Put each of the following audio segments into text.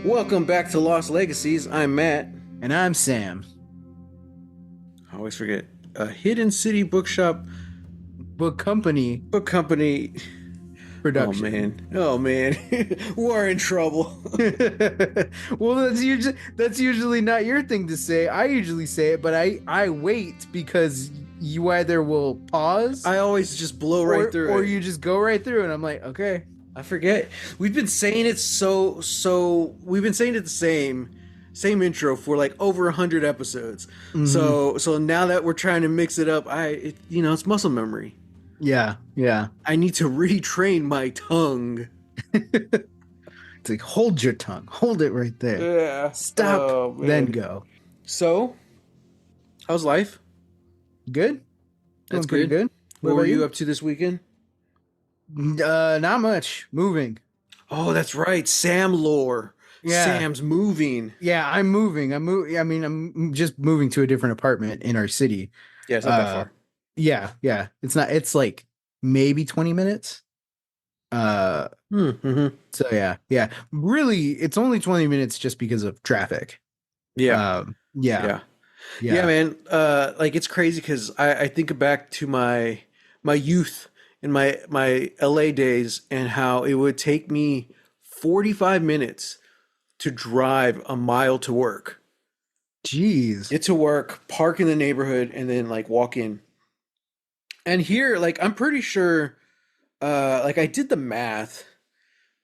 Welcome back to Lost Legacies. I'm Matt. And I'm Sam. I always forget. A Hidden City Bookshop Book company Oh production. man. We're in trouble. Well, that's usually not your thing to say. I usually say it, but I wait because you either will pause I always just blow right through or it. you just go right through, and I'm like, okay. I forget. We've been saying it we've been saying it the same intro for like over 100 episodes. Mm-hmm. So now that we're trying to mix it up, it's muscle memory. Yeah. I need to retrain my tongue. It's like, hold your tongue. Hold it right there. Yeah. Stop, then go. So, how's life? Good? That's Doing pretty good. What were you up to this weekend? Not much. Moving. Oh, that's right. Sam lore. Yeah. Sam's moving. Yeah, I'm moving. I'm just moving to a different apartment in our city. Yeah, it's not that far. Yeah. It's like maybe 20 minutes. Mm-hmm. So yeah. Really, it's only 20 minutes just because of traffic. Yeah. Yeah, man. Like it's crazy because I think back to my youth and my LA days and how it would take me 45 minutes to drive a mile to work. Jeez. Get to work, park in the neighborhood, and then like walk in. And here, like I'm pretty sure, like I did the math.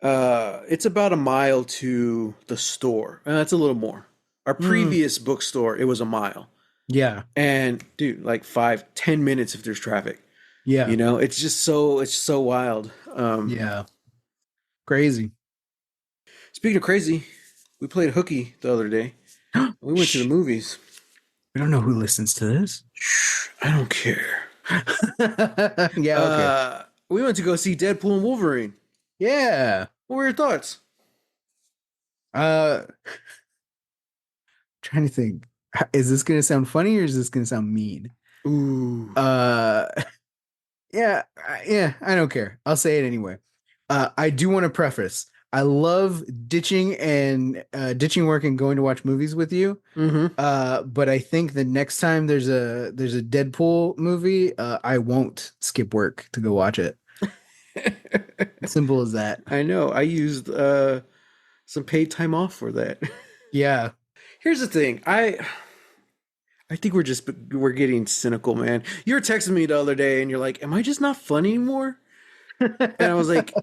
It's about a mile to the store. That's a little more. Our previous bookstore, it was a mile. Yeah. And dude, like 5-10 minutes if there's traffic. Yeah. You know, it's so wild. Yeah. Crazy. Speaking of crazy, we played hooky the other day. We went to the movies. We don't know who listens to this. Shh, I don't care. Yeah, okay. We went to go see Deadpool and Wolverine. Yeah. What were your thoughts? Trying to think. Is this gonna sound funny or is this gonna sound mean? Ooh. Yeah, I don't care. I'll say it anyway. I do want to preface. I love ditching work and going to watch movies with you. Mm-hmm. But I think the next time there's a Deadpool movie, I won't skip work to go watch it. Simple as that. I know. I used some paid time off for that. Yeah. Here's the thing. I think we're getting cynical, man. You were texting me the other day and you're like, am I just not fun anymore? And I was like,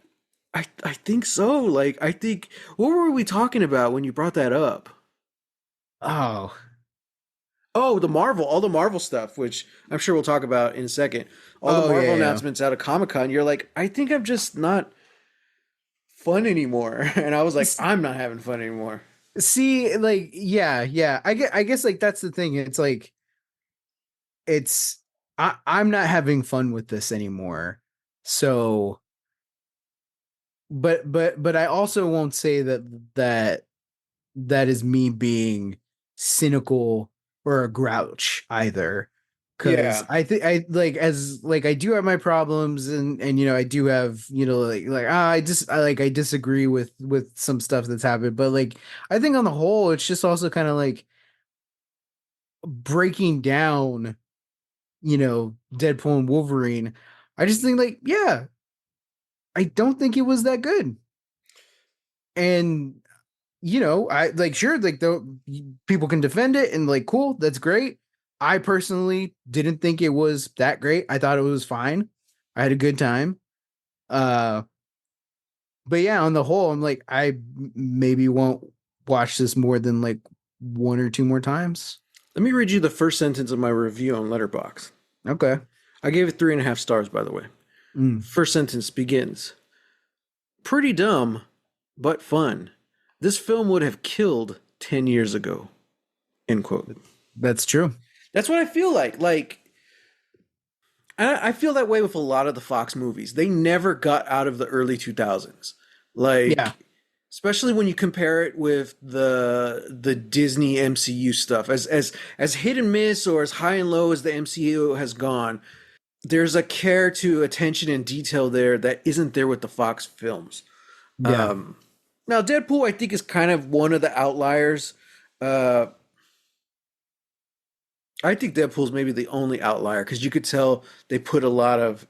I think so. Like, I think, what were we talking about when you brought that up? Oh, all the Marvel stuff, which I'm sure we'll talk about in a second. All the Marvel announcements out of Comic-Con. You're like, I think I'm just not fun anymore. And I was like, I'm not having fun anymore. See, like, yeah. I guess like that's the thing. It's like, I'm not having fun with this anymore. So, but I also won't say that is me being cynical or a grouch either. Because I think I do have my problems and I do have I disagree with some stuff that's happened, but like I think on the whole it's just also kind of like breaking down Deadpool and Wolverine. I just think like I don't think it was that good, and I like sure like people can defend it and like cool, that's great. I personally didn't think it was that great. I thought it was fine. I had a good time. But yeah, on the whole, I'm like, I maybe won't watch this more than like 1 or 2 more times. Let me read you the first sentence of my review on Letterboxd. Okay. I gave it 3.5 stars, by the way. First sentence begins, pretty dumb, but fun. This film would have killed 10 years ago. End quote. That's true. That's what I feel like. Like, I feel that way with a lot of the Fox movies. They never got out of the early 2000s. Like, especially when you compare it with the Disney MCU stuff. As hit and miss or as high and low as the MCU has gone, there's a care to attention and detail there that isn't there with the Fox films. Yeah. Um, Now, Deadpool, I think, is kind of one of the outliers. Uh, I think Deadpool's maybe the only outlier because you could tell they put a lot of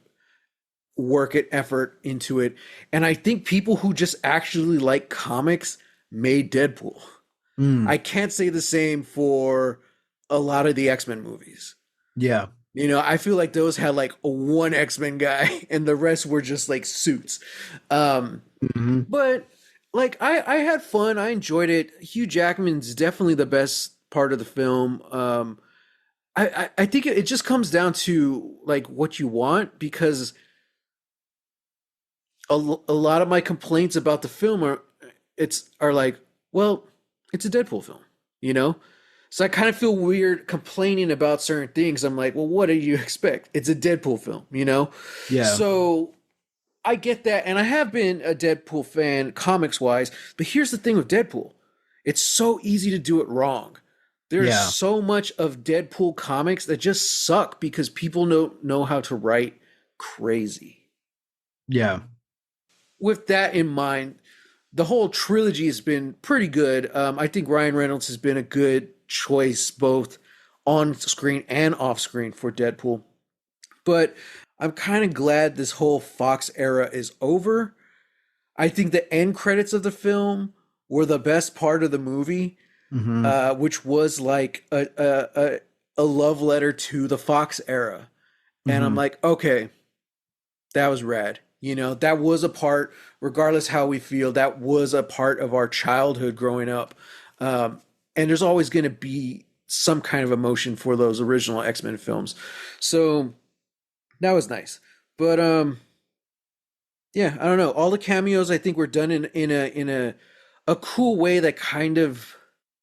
work and effort into it. And I think people who just actually like comics made Deadpool. Mm, I can't say the same for a lot of the X-Men movies. yeah. I feel like those had like one X-Men guy and the rest were just like suits. Um, Hmm. but like I had fun. I enjoyed it. Hugh Jackman's definitely the best part of the film. I think it just comes down to like what you want because a lot of my complaints about the film are like, well, it's a Deadpool film, you know? So I kind of feel weird complaining about certain things. I'm like, well, what do you expect? It's a Deadpool film, you know? Yeah. So I get that, and I have been a Deadpool fan comics wise, but here's the thing with Deadpool. It's so easy to do it wrong. There's Yeah. so much of Deadpool comics that just suck because people know how to write crazy. Yeah. With that in mind, the whole trilogy has been pretty good. I think Ryan Reynolds has been a good choice both on screen and off screen for Deadpool. But I'm kind of glad this whole Fox era is over. I think the end credits of the film were the best part of the movie, Hmm. which was like a love letter to the Fox era. And I'm Hmm. like, okay, that was rad. That was a part, regardless how we feel, that was a part of our childhood growing up. And there's always going to be some kind of emotion for those original X-Men films. So that was nice. But yeah, I don't know. All the cameos I think were done in a cool way that kind of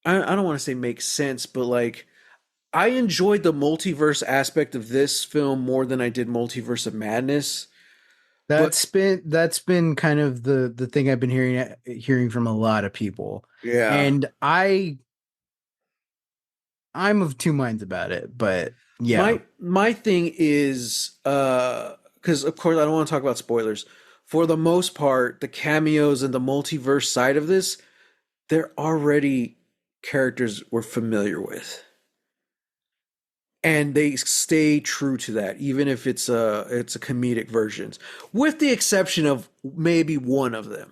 I don't want to say makes sense, but like I enjoyed the multiverse aspect of this film more than I did Multiverse of Madness. But That's been kind of the thing I've been hearing from a lot of people. yeah, And I'm of two minds about it, but yeah. my thing is because of course I don't want to talk about spoilers. For the most part, the cameos and the multiverse side of this, they're already characters we're familiar with. And they stay true to that, even if it's a comedic versions, with the exception of maybe one of them.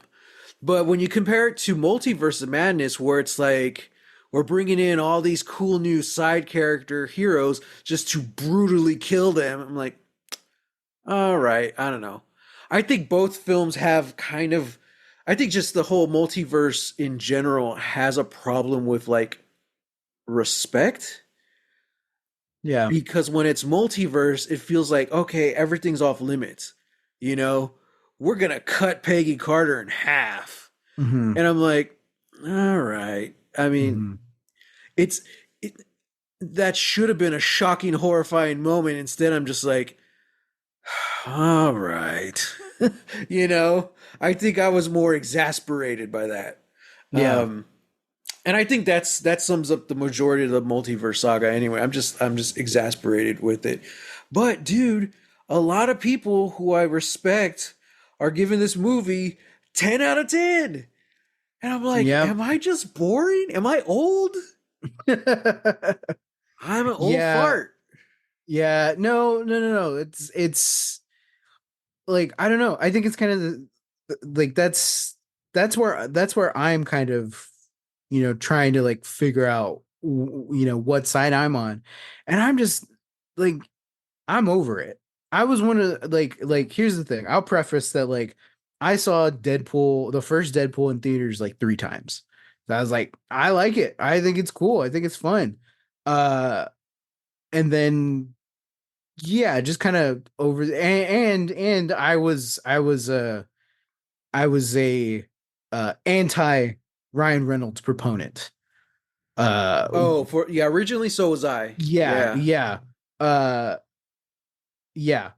But when you compare it to Multiverse of Madness, where it's like we're bringing in all these cool new side character heroes just to brutally kill them, I'm like, all right, I don't know. I think both films have kind of, I think just the whole multiverse in general has a problem with like respect Yeah. because when it's multiverse, it feels like, okay, everything's off limits. You know, we're going to cut Peggy Carter in half. Hmm. And I'm like, all right. I mean, Hmm. it's it, that should have been a shocking, horrifying moment. Instead, I'm just like, all right. I think I was more exasperated by that. Yeah. Um, and I think that sums up the majority of the multiverse saga anyway. I'm just exasperated with it. But dude, a lot of people who I respect are giving this movie 10 out of 10. And I'm like, Yep. am I just boring? Am I old? I'm an old Yeah. fart. Yeah. No, no, no, no. It's like I don't know. I think it's kind of like that's where I'm kind of trying to like figure out what side I'm on. And I'm just like I'm over it. I was one of like here's the thing. I'll preface that like I saw Deadpool, the first Deadpool in theaters like 3 times. So I was like, I like it. I think it's cool. I think it's fun. Uh and then yeah, just kind of over and I was a anti Ryan Reynolds proponent. Uh Oh, yeah, originally so was I. yeah, Yeah. yeah. Uh yeah.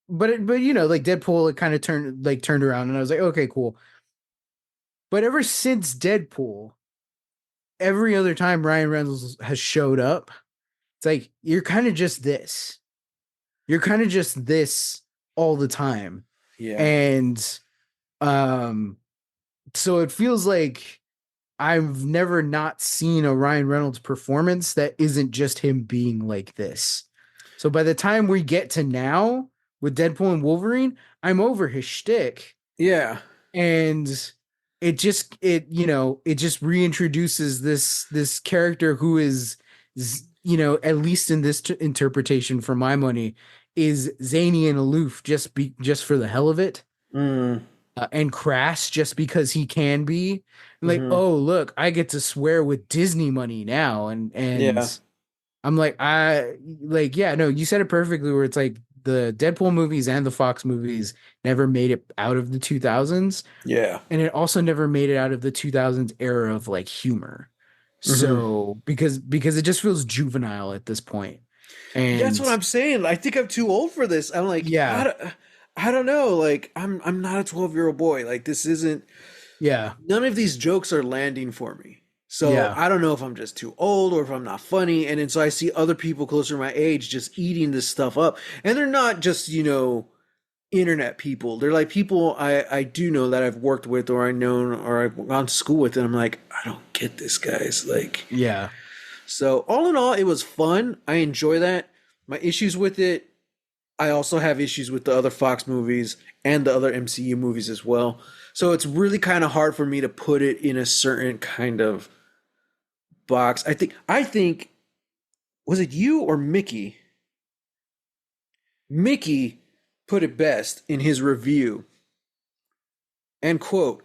But like Deadpool it kind of turned around and I was like, okay, cool. But ever since Deadpool, every other time Ryan Reynolds has showed up, it's like you're kind of just this. You're kind of just this all the time. Yeah. And um so it feels like I've never not seen a Ryan Reynolds performance that isn't just him being like this. So by the time we get to now with Deadpool and Wolverine, I'm over his shtick, Yeah. and it just reintroduces this character who is, at least in this interpretation for my money, is zany and aloof just for the hell of it, Mm. and crass just because he can be. Like, Hmm. oh look, I get to swear with Disney money now, Yeah. and I'm like, yeah, no, you said it perfectly. Where it's like the Deadpool movies and the Fox movies never made it out of the 2000s, Yeah. and it also never made it out of the 2000s era of like humor. Hmm. So because it just feels juvenile at this point, That's and what I'm saying. I think I'm too old for this. I'm like, yeah, I don't know. Like, I'm not a 12-year-old boy. Like, this isn't. yeah, None of these jokes are landing for me. So yeah, I don't know if I'm just too old or if I'm not funny. And then so I see other people closer to my age just eating this stuff up. And they're not just, internet people. They're like people I do know that I've worked with or I known or I've gone to school with. And I'm like, I don't get this, guys. Like, yeah, so all in all, it was fun. I enjoy that. My issues with it, I also have issues with the other Fox movies and the other MCU movies as well. So it's really kind of hard for me to put it in a certain kind of box. I think was it you or Mickey? Mickey put it best in his review. And quote,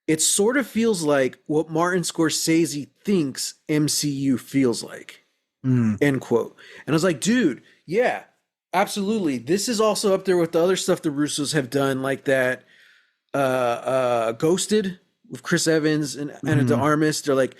it sort of feels like what Martin Scorsese thinks MCU feels like. mm, End quote. And I was like, dude, yeah, absolutely. This is also up there with the other stuff the Russos have done, like that Ghosted with Chris Evans and Anna de mm, Armas. They're like,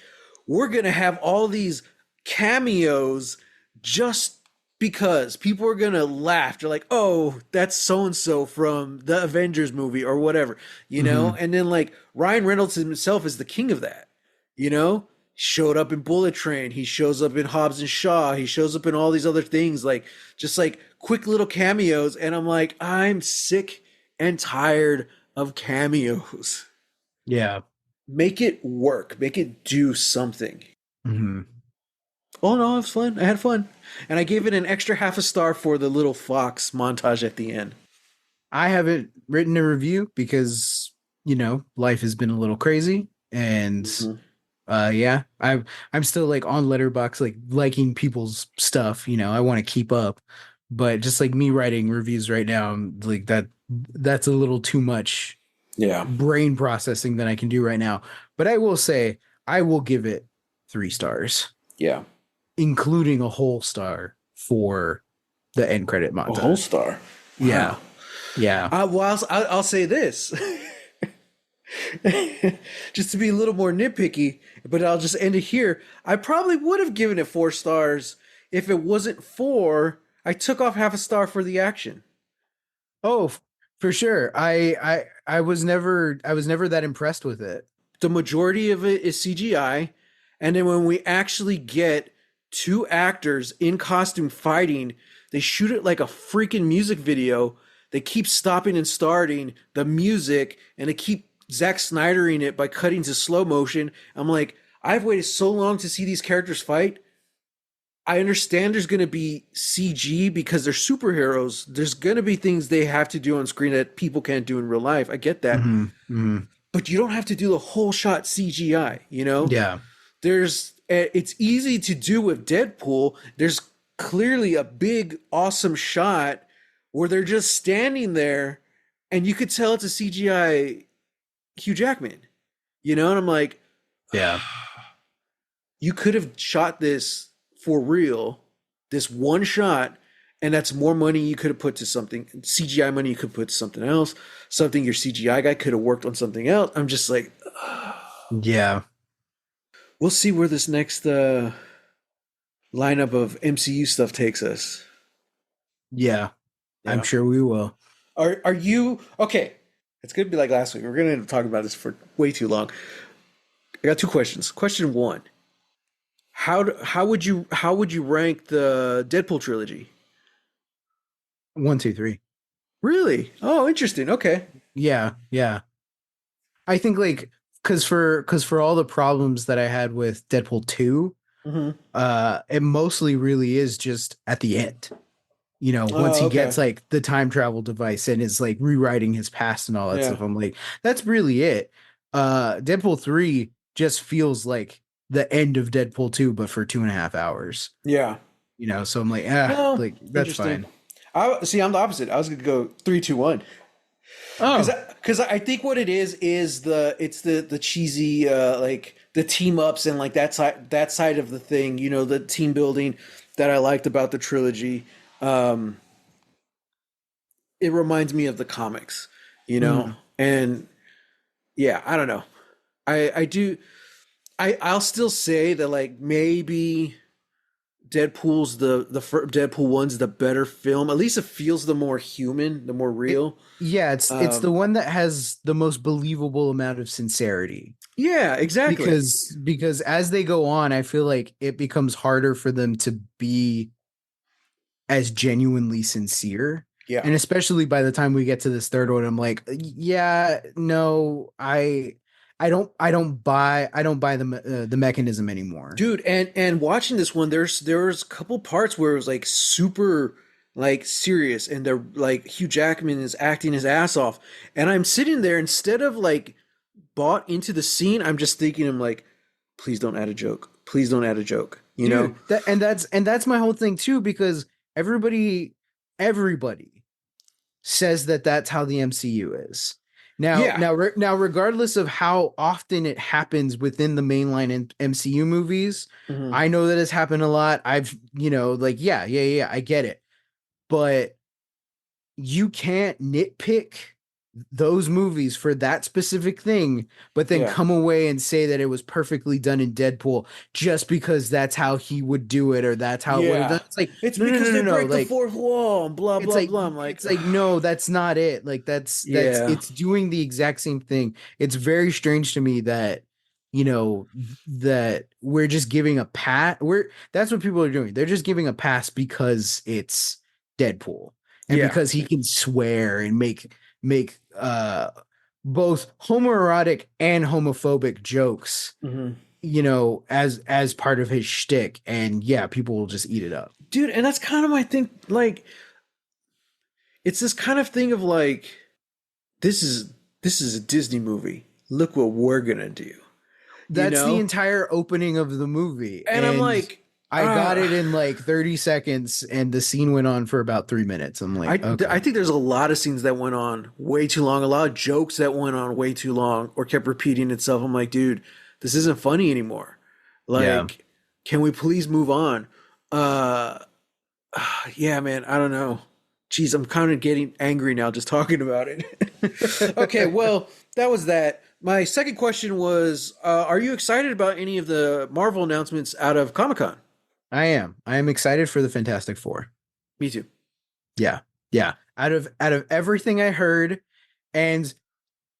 we're gonna have all these cameos just because people are gonna laugh. They're like, oh, that's so and so from the Avengers movie or whatever, mm, And then like Ryan Reynolds himself is the king of that, you know. Showed up in Bullet Train. He shows up in Hobbs and Shaw. He shows up in all these other things, like just like quick little cameos. And I'm like, I'm sick and tired of cameos. yeah, Make it work. Make it do something. mm. Oh no, it was fun. I had fun. And I gave it an extra half a star for the little fox montage at the end. I haven't written a review because life has been a little crazy, and Mhm. yeah, I'm still like on Letterbox, like liking people's stuff. I want to keep up, but just like me writing reviews right now, I'm like that's a little too much Yeah. brain processing that I can do right now. But I will say I will give it 3 stars, Yeah. including a whole star for the end credit A whole montage. star. Yeah, Wow. yeah. Well, I'll say this. Just to be a little more nitpicky, but I'll just end it here. I probably would have given it 4 stars if it wasn't for I took off half a star for the action. Oh, for sure. I was never that impressed with it. The majority of it is CGI, and then when we actually get two actors in costume fighting, they shoot it like a freaking music video. They keep stopping and starting the music, and they keep Zack Snydering it by cutting to slow motion. I'm like, I've waited so long to see these characters fight. I understand there's going to be CG because they're superheroes. There's going to be things they have to do on screen that people can't do in real life. I get that. Hmm. Hmm. But you don't have to do the whole shot CGI. Yeah. It's easy to do with Deadpool. There's clearly a big awesome shot where they're just standing there and you could tell it's a CGI Hugh Jackman. And I'm like, Yeah. you could have shot this for real, this one shot, and that's more money you could have put to something, CGI money you could put to something else, something your CGI guy could have worked on something else. I'm just like, Yeah. we'll see where this next lineup of MCU stuff takes us. Yeah. I'm Yeah. sure we will. Are you okay? It's gonna be like last week. We're gonna end up talking about this for way too long. I got two questions. Question one: how would you rank the Deadpool trilogy? One, two, three. Really? Oh, interesting. Okay. Yeah, yeah. I think like because for all the problems that I had with Deadpool 2, Hmm. it mostly really is just at the end. Once Oh, he okay. gets like the time travel device and is like rewriting his past and all that Yeah. stuff, I'm like, that's really it. Deadpool 3 just feels like the end of Deadpool 2, but for 2.5 hours. Yeah. So I'm like, ah, Well, like that's interesting. fine. I see. I'm the opposite. I was gonna go 3, 2, 1. Because Oh, I think what it is the cheesy like the team ups and like that side of the thing, the team building that I liked about the trilogy. Um, it reminds me of the comics, mhm. and yeah, I don't know. I do. I'll still say that like maybe Deadpool one's the better film. At least it feels the more human, the more It, real. yeah, it's the Um, one that has the most believable amount of sincerity. yeah, exactly. Because as they go on, I feel like it becomes harder for them to be as genuinely sincere. Yeah. And especially by the time we get to this third one, I'm like, yeah, no, I don't buy the mechanism anymore. Dude, and watching this one, there was a couple parts where it was like super like serious, and they're like Hugh Jackman is acting his ass off, and I'm sitting there instead of like bought into the scene, I'm just thinking, I'm like, please don't add a joke, please don't add a joke, you know? Dude, that's my whole thing too, because everybody says that that's how the MCU is. Yeah. Now, regardless of how often it happens within the mainline MCU movies, Hmm. I know that it's happened a lot. Like, yeah, yeah, yeah, I get it. But you can't nitpick those movies for that specific thing, but then Yeah. come away and say that it was perfectly done in Deadpool just because that's how he would do it or that's how it would have done. Yeah. It's like, It's no, no, no, because they no, no. break the Like, fourth wall and blah it's blah like blah. I'm like, it's like no, that's not it. Like that's yeah. it's doing the exact same thing. It's very strange to me that that we're just giving a pass. We're That's what people are doing. They're just giving a pass because it's Deadpool and Yeah. because he can swear and make both homoerotic and homophobic jokes, Hmm. as part of his shtick. And yeah, people will just eat it up. Dude, and that's kind of my thing. Like, it's this kind of thing of like, this is this is a Disney movie. Look what we're gonna do, you That's the know? entire opening of the movie. And I'm And like, I got it in like 30 seconds and the scene went on for about 3 minutes. I'm like, I okay. think there's a lot of scenes that went on way too long, a lot of jokes that went on way too long or kept repeating itself. I'm like, dude, this isn't funny anymore. Yeah. Like, can we please move on? Uh, yeah, man, I don't know. Jeez, I'm kind of getting angry now just talking about it. Okay, well, that was that. My second question was, are you excited about any of the Marvel announcements out of Comic Con? I am. I am excited for the Fantastic Four. Me too. Yeah. Yeah. Out of everything I heard, and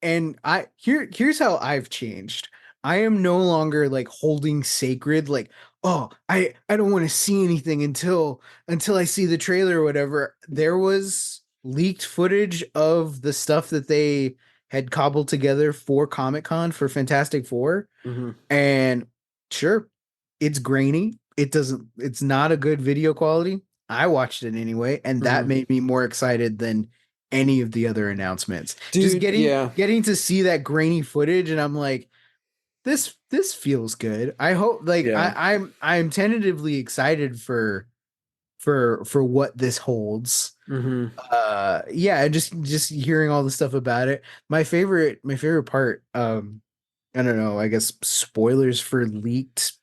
here's how I've changed. I am no longer like holding sacred, like, oh, I don't want to see anything until I see the trailer or whatever. There was leaked footage of the stuff that they had cobbled together for Comic-Con for Fantastic Four. Hmm. And sure, it's grainy. It's not a good video quality. I watched it anyway, and that Hmm. made me more excited than any of the other announcements. Just Dude, yeah. getting to see that grainy footage, and I'm like, this feels good. I hope, like, Yeah. I'm tentatively excited for what this holds. Hmm. Yeah, just hearing all the stuff about it. My favorite part, I don't know, I guess spoilers for leaked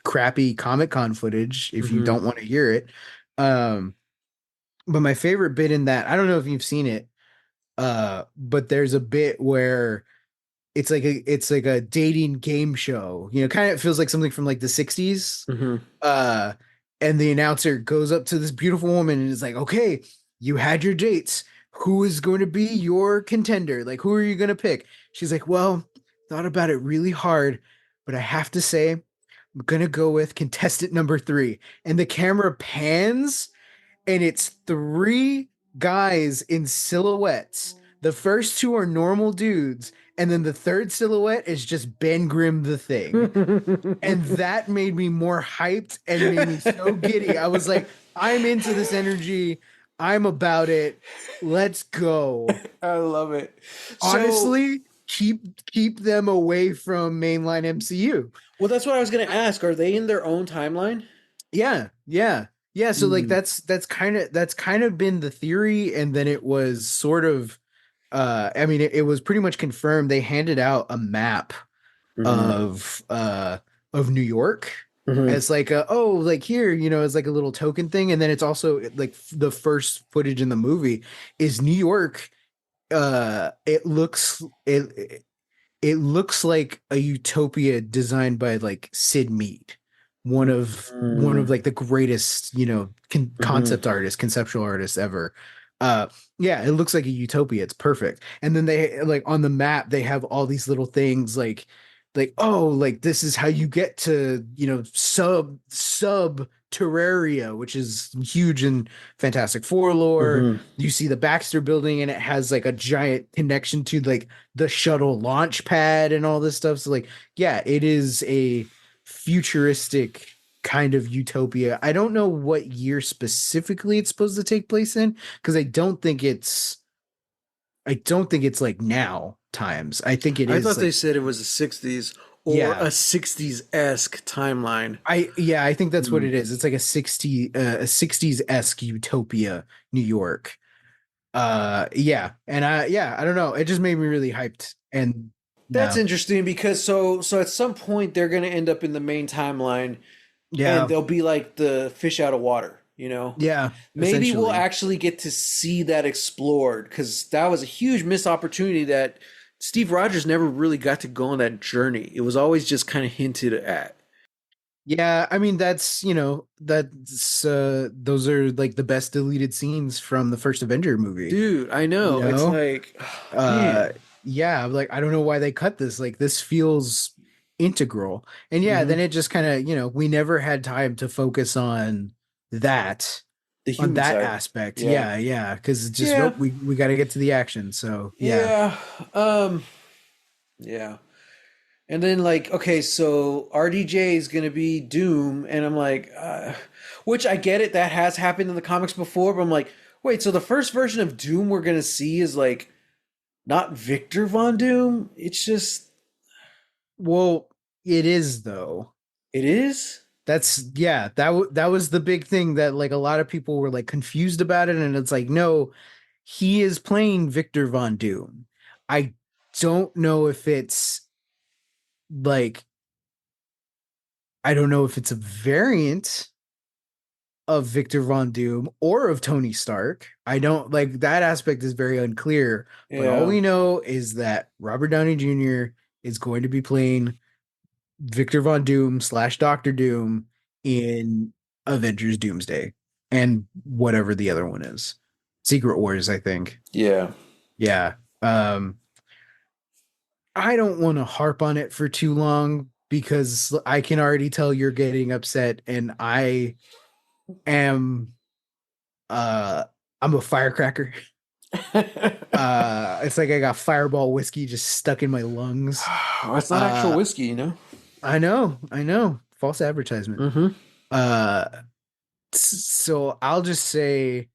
crappy Comic-Con footage if you Hmm. don't want to hear it. Um, but my favorite bit in that, I don't know if you've seen it, but there's a bit where it's like a dating game show. Kind of feels like something from like the 60s. Hmm. Uh, and the announcer goes up to this beautiful woman and is like, "Okay, you had your dates. who is going to be your contender? Like, who are you going to pick? She's like, well, thought about it really hard, but I have to say, I'm going to go with contestant number 3. And the camera pans and it's 3 guys in silhouettes. The first 2 are normal dudes, and then the third silhouette is just Ben Grimm the Thing. And that made me more hyped and made me so giddy. I was like, I'm into this energy. I'm about it. Let's go. I love it. So, Honestly, keep them away from mainline MCU. well, that's what I was gonna ask. Are they in their own timeline? Yeah, yeah. Yeah, so like Mm. that's kind of been the theory, and then it was sort of I mean it was pretty much confirmed. They handed out a map Hmm. of New York Hmm. as like oh, like here, as like a little token thing. And then it's also like the first footage in the movie is New York. It looks like a utopia designed by like Sid Mead, one of like the greatest, Hmm. concept artists, conceptual artists ever. Uh yeah, it looks like a utopia. It's perfect. And then they like on the map they have all these little things like oh, like this is how you get to, sub Terraria, which is huge in Fantastic Four lore. Hmm. You see the Baxter building and it has like a giant connection to like the shuttle launch pad and all this stuff. So like, yeah, it is a futuristic kind of utopia. I don't know what year specifically it's supposed to take place in because I don't think it's like now times. I think it I is thought they like said it was the '60s or yeah. a '60s-esque timeline. I think that's what Mm. it is. It's like a 60s-esque utopia, New York. Yeah. And I don't know. It just made me really hyped. And That's no. interesting because so at some point they're gonna end up in the main timeline and Yeah. they'll be like the fish out of water, you know? Yeah, Maybe we'll essentially. actually get to see that explored because that was a huge missed opportunity that Steve Rogers never really got to go on that journey. It was always just kind of hinted at. Yeah, I mean that's those are like the best deleted scenes from the first Avenger movie, Dude, I you know. It's know? like, Uh man. yeah, like I don't know why they cut this. Like this feels integral. And yeah, Hmm. then it just kind of, we never had time to focus that The on human that side. aspect. Yeah. Yeah, yeah, because it's just Yeah. nope, we got to get to the action. So, yeah. Yeah. Um, yeah. And then like, okay, so RDJ is gonna be Doom, and I'm like, which I get it, that has happened in the comics before, but I'm like, wait, so the first version of Doom we're gonna see is like not Victor Von Doom? It's just Well, it is though. it is? That's yeah, that was the big thing that like a lot of people were like confused about it, and it's like no, he is playing Victor Von Doom. I don't know if it's like I don't know if it's a variant of Victor Von Doom or of Tony Stark. I don't like that aspect is very unclear, but all Yeah. we know is that Robert Downey Jr. is going to be playing Victor Von Doom slash Doctor Doom in Avengers Doomsday and whatever the other one is. Secret Wars, I think. Yeah. Yeah. Um, I don't want to harp on it for too long because I can already tell you're getting upset and I am uh I'm a firecracker. It's like I got fireball whiskey just stuck in my lungs. It's not actual Uh whiskey, you know? I know. False advertisement. Mm-hmm. Uh so I'll just say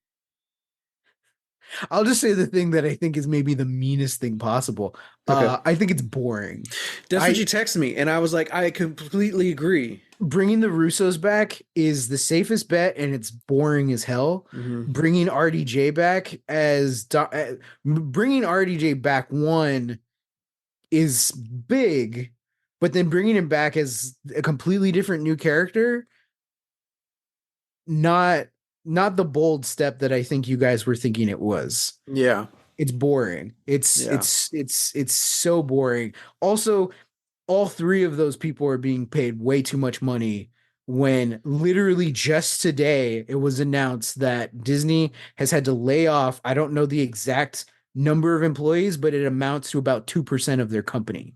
the thing that I think is maybe the meanest thing possible. Okay. I think it's boring. That's what you I texted me, and I was like, I completely agree. Bringing the Russos back is the safest bet, and it's boring as hell. Mm-hmm. Bringing RDJ back bringing RDJ back one is big, but then bringing him back as a completely different new character, not not the bold step that I think you guys were thinking it was. Yeah. It's boring. Yeah. It's so boring. Also, all 3 of those people are being paid way too much money when literally just today it was announced that Disney has had to lay off, I don't know the exact number of employees, but it amounts to about 2% of their company.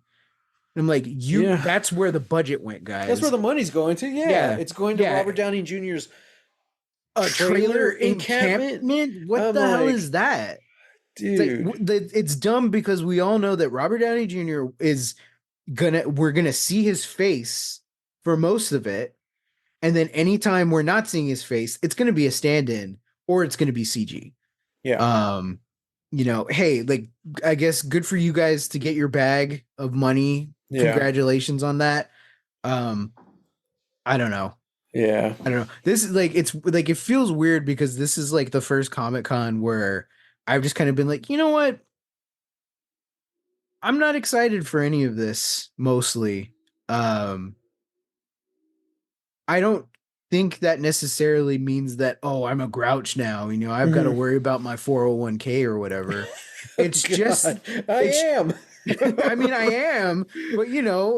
And I'm like, Yeah. that's where the budget went, That's where guys. the money's going to. Yeah. Yeah. It's going to Yeah. Robert Downey Jr.'s A trailer trailer encampment. encampment? What I'm the hell like, is that? It's like dude. it's dumb because we all know that Robert Downey Jr. is we're gonna see his face for most of it, and then anytime we're not seeing his face, it's gonna be a stand-in or it's gonna be CG. Yeah. Um, hey, like I guess good for you guys to get your bag of money. Yeah. Congratulations on that. Um, I don't know. Yeah. I don't know. This is like it's like it feels weird because this is like the first Comic Con where I've just kind of been like, you know what? I'm not excited for any of this mostly. Um I don't think that necessarily means that I'm a grouch now, I've got to Mhm. worry about my 401k or whatever. Oh, It's just God. I it's am. I mean I am, but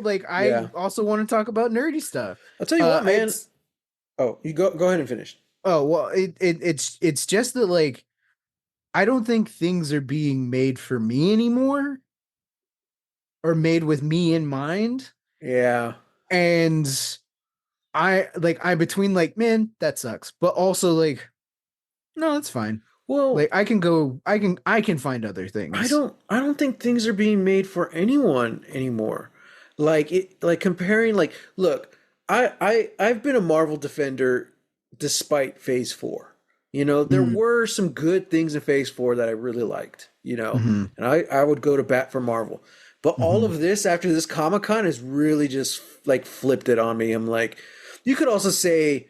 like I Yeah. also want to talk about nerdy stuff. I'll tell you what, man. It's Oh, you go ahead and finish. oh well it's just that like I don't think things are being made for me anymore or made with me in mind. Yeah. And I'm between like, man, that sucks. But also like, no, that's fine. Well, Like I can find other things. I don't think things are being made for anyone anymore. Like comparing like look, I've been a Marvel defender despite Phase 4. There Mm, were some good things in Phase 4 that I really liked, hmm and I would go to bat for Marvel. But all hmm of this after this Comic-Con has really just like flipped it on me. I'm like, you could also say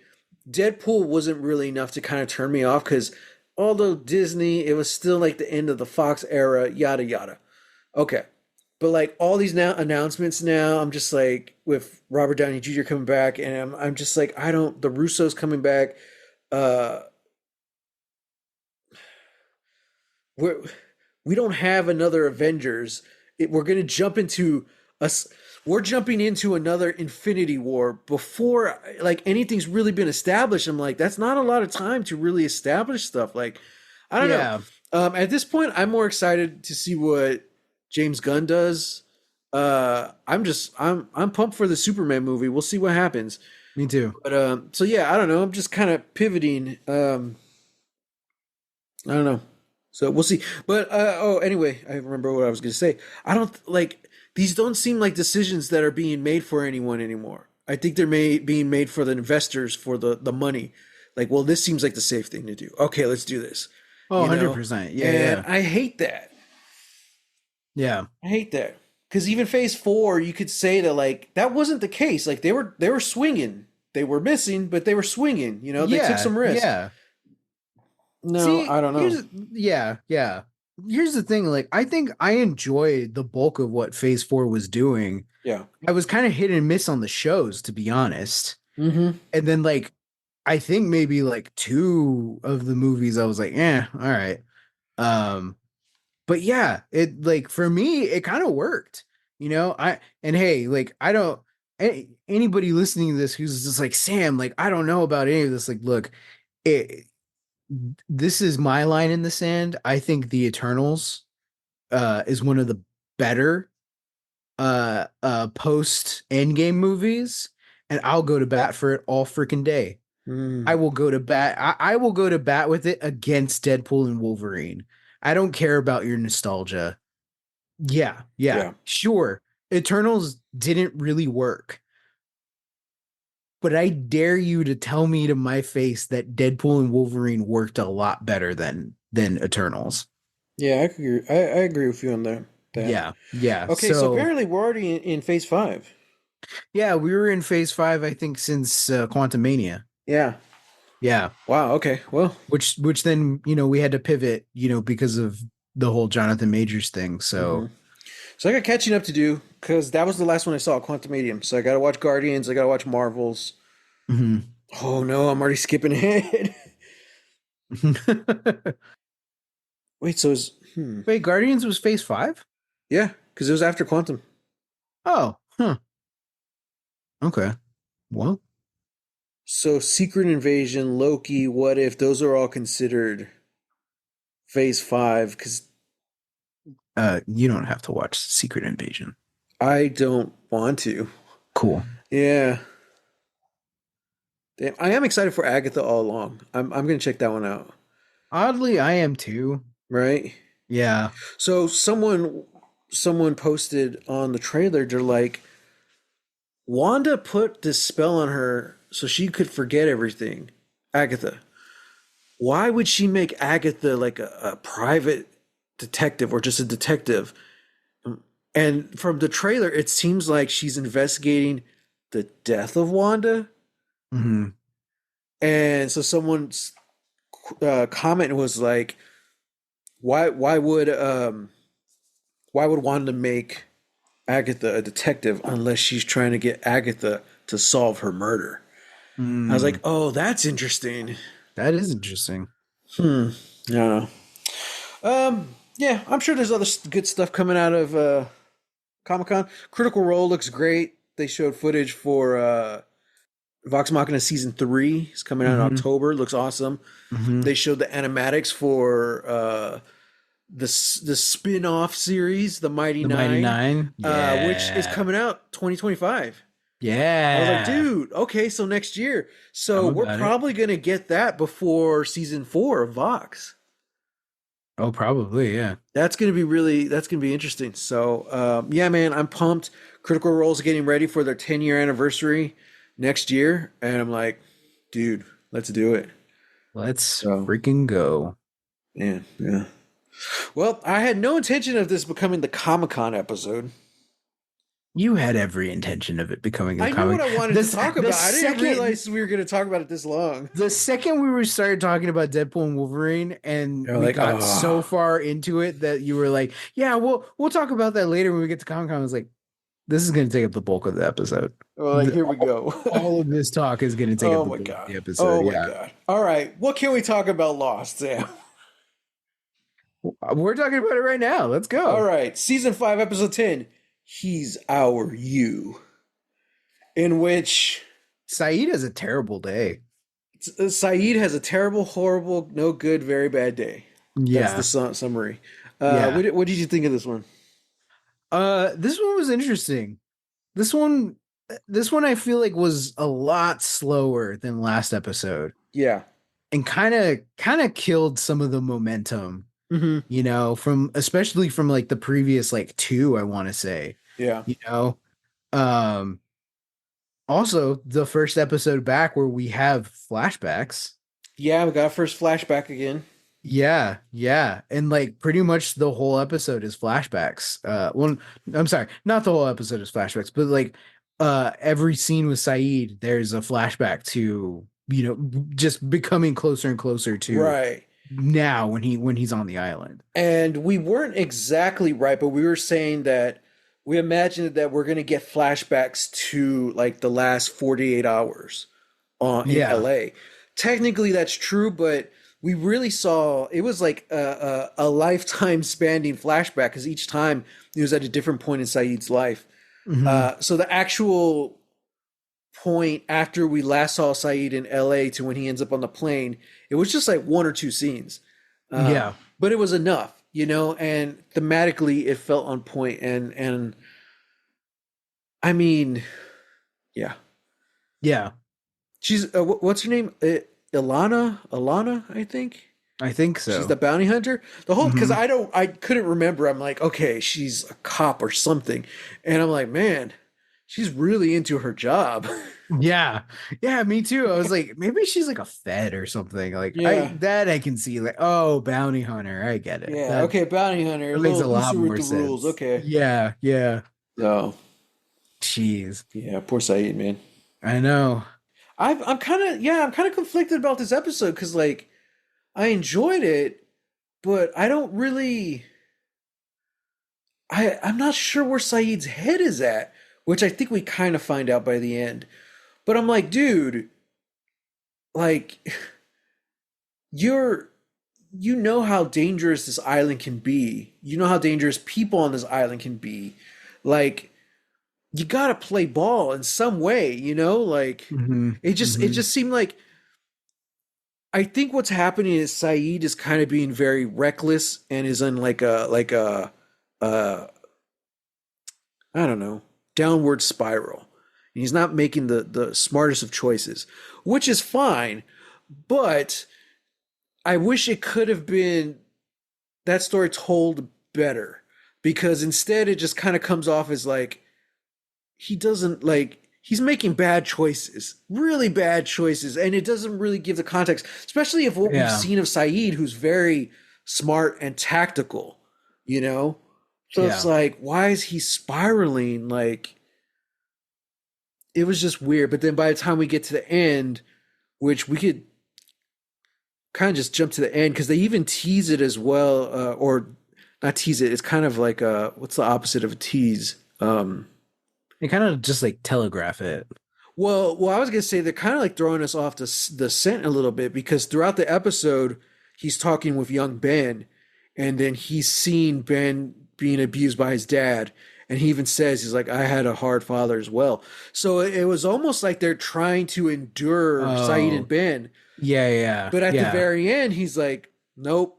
Deadpool wasn't really enough to kind of turn me off because although Disney, it was still like the end of the Fox era, yada yada. Okay. But like all these now announcements now, I'm just like with Robert Downey Jr. coming back, and I'm just like I don't. The Russos coming back. Uh, we're we don't have another Avengers. We're gonna jump into us. We're jumping into another Infinity War before like anything's really been established. I'm like, that's not a lot of time to really establish stuff. Like, I don't know. Yeah, At this point, I'm more excited to see what James Gunn does. I'm pumped for the Superman movie. We'll see what happens. me too. But so yeah, I don't know. I'm just kind of pivoting. I don't know. So we'll see. But anyway, I remember what I was going to say. I don't like these. Don't seem like decisions that are being made for anyone anymore. I think they're being made for the investors for the money. Like, well, this seems like the safe thing to do. Okay, let's do this. Oh, You know, 100%. Yeah, and yeah. I hate that. Yeah. I hate that because even Phase 4, you could say that like that wasn't the case. Like they were swinging. They were missing, but they were swinging. They took Yeah. some risk. Yeah. No, See, I don't know. yeah, yeah. Here's the thing, like I think I enjoyed the bulk of what Phase 4 was doing. Yeah. I was kind of hit and miss on the shows, to be honest. Mm-hmm. And then like I think maybe like two of the movies I was like, yeah, all right. Um, but yeah, it like for me, it kind of worked. And hey, like I don't anybody listening to this who's just like, Sam, like I don't know about any of this. Like, look, it this is my line in the sand. I think the Eternals is one of the better post Endgame movies, and I'll go to bat for it all freaking day. I Mm. will go to bat. I will go to bat with it against Deadpool and Wolverine. I don't care about your nostalgia. Yeah, yeah, Yeah. sure. Eternals didn't really work, but I dare you to tell me to my face that Deadpool and Wolverine worked a lot better than Eternals. Yeah, I agree. I agree with you on that. Yeah, yeah. Okay, so So apparently we're already in Phase 5. yeah, we were in Phase 5, I think, since Quantum Mania. Yeah. Yeah, Wow. Okay. Well. which then we had to pivot, because of the whole Jonathan Majors thing. Hmm. So So I got catching up to do because that was the last one I saw, Quantum Medium. So I got to watch Guardians. I got to watch Marvels. mhm. Oh no, I'm already skipping ahead. Wait. So is Wait, Guardians was Phase 5? yeah, because it was after Quantum. Oh, huh. Okay. Well. So Secret Invasion, Loki, What If, those are all considered Phase 5 because You don't have to watch Secret Invasion. I don't want to. Cool. Yeah. Damn, I am excited for Agatha all along. I'm gonna check that one out. Oddly, I am too. Right? Yeah. So someone posted on the trailer, they're like, Wanda put this spell on her so she could forget everything. Agatha. Why would she make Agatha like a private detective or just a detective? And from the trailer, it seems like she's investigating the death of Wanda. Hmm. And so someone's comment was like, why would Wanda make Agatha a detective unless she's trying to get Agatha to solve her murder? I was like, Mm, oh, that's interesting. that is interesting. Hmm. I don't know. Yeah, I'm sure there's other good stuff coming out of Comic Con. Critical Role looks great. They showed footage for Vox Machina season 3. It's coming out in Hmm. October. Looks awesome. Hmm. They showed the animatics for the spin-off series, The Mighty The Mighty Nine, Nine. which is Yeah. coming out 2025. I was like, Yeah. dude, okay, so next year. I'm So we're about it. probably gonna get that before season 4 of Vox. Oh, probably. Yeah. That's gonna be interesting. So yeah, man, I'm pumped. Critical Role's getting ready for their 10-year anniversary next year, and I'm like, dude, let's do it. Let's So freaking go. yeah, yeah. Well, I had no intention of this becoming the Comic Con episode. You had every intention of it becoming a I knew what comic. I wanted to This talk the about. I didn't second realize we were going to talk about it this long. the second we were started talking about Deadpool and Wolverine, and You're we like, got so oh, far into it that you were like, "Yeah, we'll talk about that later when we get to Comic Con." I was like, "This is going to take up the bulk of the episode. oh, like The, here we go. all of this talk is going to take up Oh the my bulk of god. the episode." Oh my Yeah, god. All right, what can we talk about Lost, Sam? we're talking about it right now. Let's All go. right, season 5, episode 10. He's our you, in which Saeed has a terrible day. Sayid has a terrible, horrible, no good, very bad day. That's the Yeah, summary. yeah. What did you think of this one? This one was interesting. This one, this one I feel like was a lot slower than last episode, Yeah. and kind of killed some of the momentum, Mm-hmm. from especially from like the previous like two, I want to say, Yeah. you know. Um, Also the first episode back where we have flashbacks. Yeah, we got our first flashback again. Yeah, yeah. And like pretty much the whole episode is flashbacks. Well, I'm sorry, not the whole episode is flashbacks, but like every scene with Saeed, there's a flashback to, just becoming closer and closer to Right. now when he's on the island. And we weren't exactly right, but we were saying that we imagined that we're going to get flashbacks to like the last 48 hours in Yeah. LA. Technically, that's true, but we really saw it was like a lifetime spanning flashback because each time it was at a different point in Saeed's life. Hmm. So the actual point after we last saw Saeed in LA to when he ends up on the plane, it was just like one or two scenes. Yeah. But it was enough, and thematically it felt on point and I mean, yeah. Yeah. She's what's her name? Ilana, I think. I think She's so. the bounty hunter. The whole because Hmm. I couldn't remember. I'm like, okay, she's a cop or something. And I'm like, man, she's really into her job. Yeah. Yeah, me too. I was like, maybe she's like a Fed or something. Like Yeah. I can see like, oh, bounty hunter. I get it. Yeah, That okay, bounty hunter, a that makes little a lot looser with more the rules. sense. Okay. Yeah, yeah. No. Jeez. Yeah, poor Saeed, man. I know. I'm kind of conflicted about this episode because like I enjoyed it, but I don't really I'm not sure where Saeed's head is at, which I think we kind of find out by the end. But I'm like, dude, like you're you know how dangerous this island can be. You know how dangerous people on this island can be. Like you got to play ball in some way, you know? Like Mm-hmm. it Mm-hmm. just seemed like I think what's happening is Sayid is kind of being very reckless and is in uh I don't know, downward spiral. And he's not making the smartest of choices, which is fine, but I wish it could have been that story told better because instead it just kind of comes off as like he doesn't like he's making bad choices, really bad choices, and it doesn't really give the context, especially of what we've Yeah. seen of Sayid, who's very smart and tactical, you know. So it's Yeah. like, why is he spiraling? Like, it was just weird. But then by the time we get to the end, which we could kind of just jump to the end because they even tease it as well, or not tease it. It's kind of like what's the opposite of a tease? They kind of just like telegraph it. Well, I was gonna say they're kind of like throwing us off the scent a little bit because throughout the episode, he's talking with young Ben, and then he's seen Ben being abused by his dad, and he even says he's like, "I had a hard father as well." So it was almost like they're trying to endure Saeed and Oh, Ben, yeah, yeah, but at the yeah. very end, he's like, "Nope,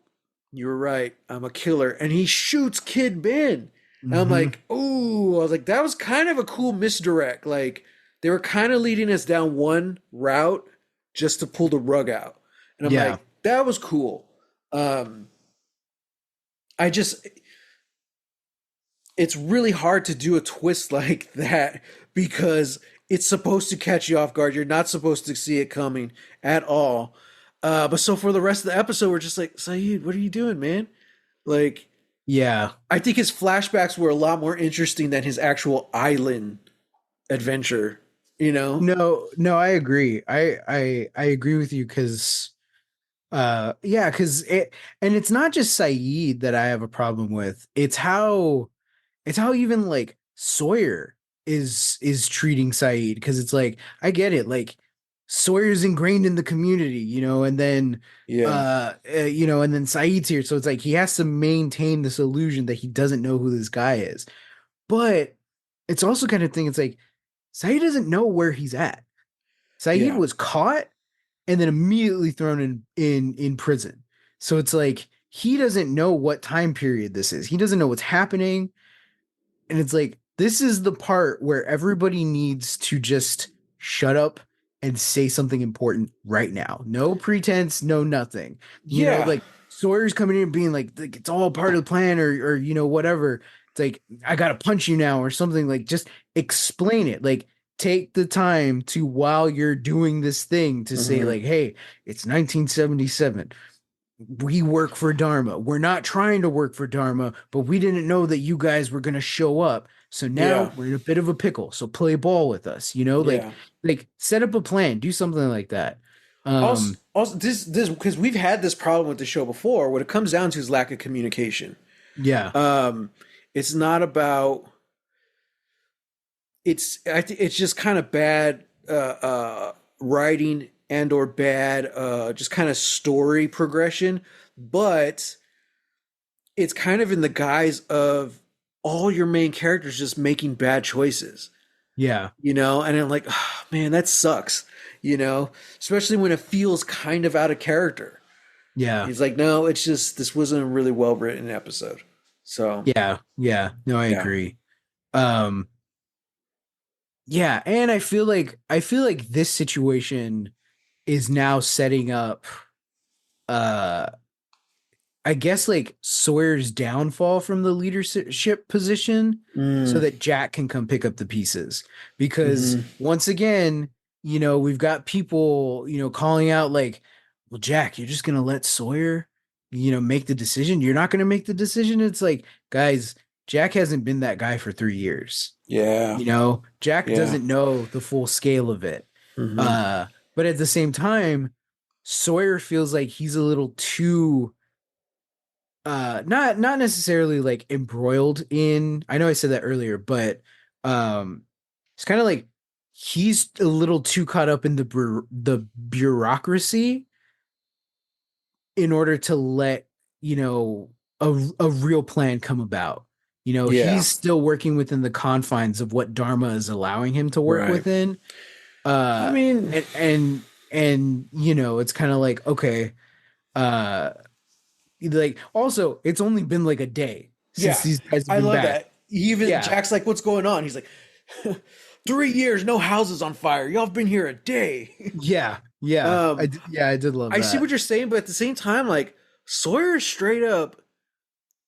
you were right. I'm a killer," and he shoots Kid Ben. And I'm Mm-hmm. like, "Ooh!" I was like, "That was kind of a cool misdirect." Like they were kind of leading us down one route just to pull the rug out, and I'm Yeah. like, "That was cool." Um, I just, it's really hard to do a twist like that because it's supposed to catch you off guard. You're not supposed to see it coming at all. But so for the rest of the episode, we're just like, Saeed, what are you doing, man? Like, Yeah. I think his flashbacks were a lot more interesting than his actual island adventure, you know? No, no, I agree. I agree with you because yeah, because it and it's not just Saeed that I have a problem with. It's how even like Sawyer is treating Saeed because it's like I get it, like Sawyer's ingrained in the community, and then Yeah, and then Saeed's here, so it's like he has to maintain this illusion that he doesn't know who this guy is. But it's also kind of thing, it's like Saeed doesn't know where he's at. Saeed yeah, was caught and then immediately thrown in prison. So it's like he doesn't know what time period this is. He doesn't know what's happening. And it's like this is the part where everybody needs to just shut up and say something important right now. No pretense, no nothing. yeah, Like Sawyer's coming in and being like it's all part of the plan or whatever. It's like I gotta punch you now or something. Like just explain it. Like take the time to while you're doing this thing to say hmm, like, hey, it's 1977, we work for Dharma. We're not trying to work for Dharma, but we didn't know that you guys were going to show up. So yeah, now we're in a bit of a pickle. So play ball with us, yeah. like set up a plan, do something like that. Also, Um, also this because we've had this problem with the show before. What it comes down to is lack of communication. yeah, Um, it's not about it's just kind of bad writing and or bad just kind of story progression, but it's kind of in the guise of all your main characters just making bad choices, yeah, you know? And I'm like, oh, man, that sucks, you know, especially when it feels kind of out of character. yeah, He's like, no, it's just this wasn't a really well written episode. So yeah, yeah. No, I yeah. agree. Um, yeah, and I feel like this situation is now setting up uh I guess like Sawyer's downfall from the leadership position so Mm, that Jack can come pick up the pieces. Because hmm. once again, we've got people, calling out like, well, Jack, you're just gonna let Sawyer, make the decision. You're not gonna make the decision. It's like, guys, Jack hasn't been that guy for 3 years. Yeah. Jack Yeah. doesn't know the full scale of it. Hmm. Uh, but at the same time, Sawyer feels like he's a little too not necessarily like embroiled in, I know I said that earlier, but um it's kind of like he's a little too caught up in the bureaucracy in order to let you know a real plan come about. You know, Yeah. he's still working within the confines of what Dharma is allowing him to work Right. within. I Uh, mean, and you know, it's kind of like, okay, uh, like also, it's only been like a day since yeah, these guys have I been love back. that. Even Yeah, Jack's like, "What's going on?" He's like, "3 years, no houses on fire. Y'all have been here a day." yeah, yeah. um, Yeah, I did love I see that. what you're saying, but at the same time, like Sawyer is straight up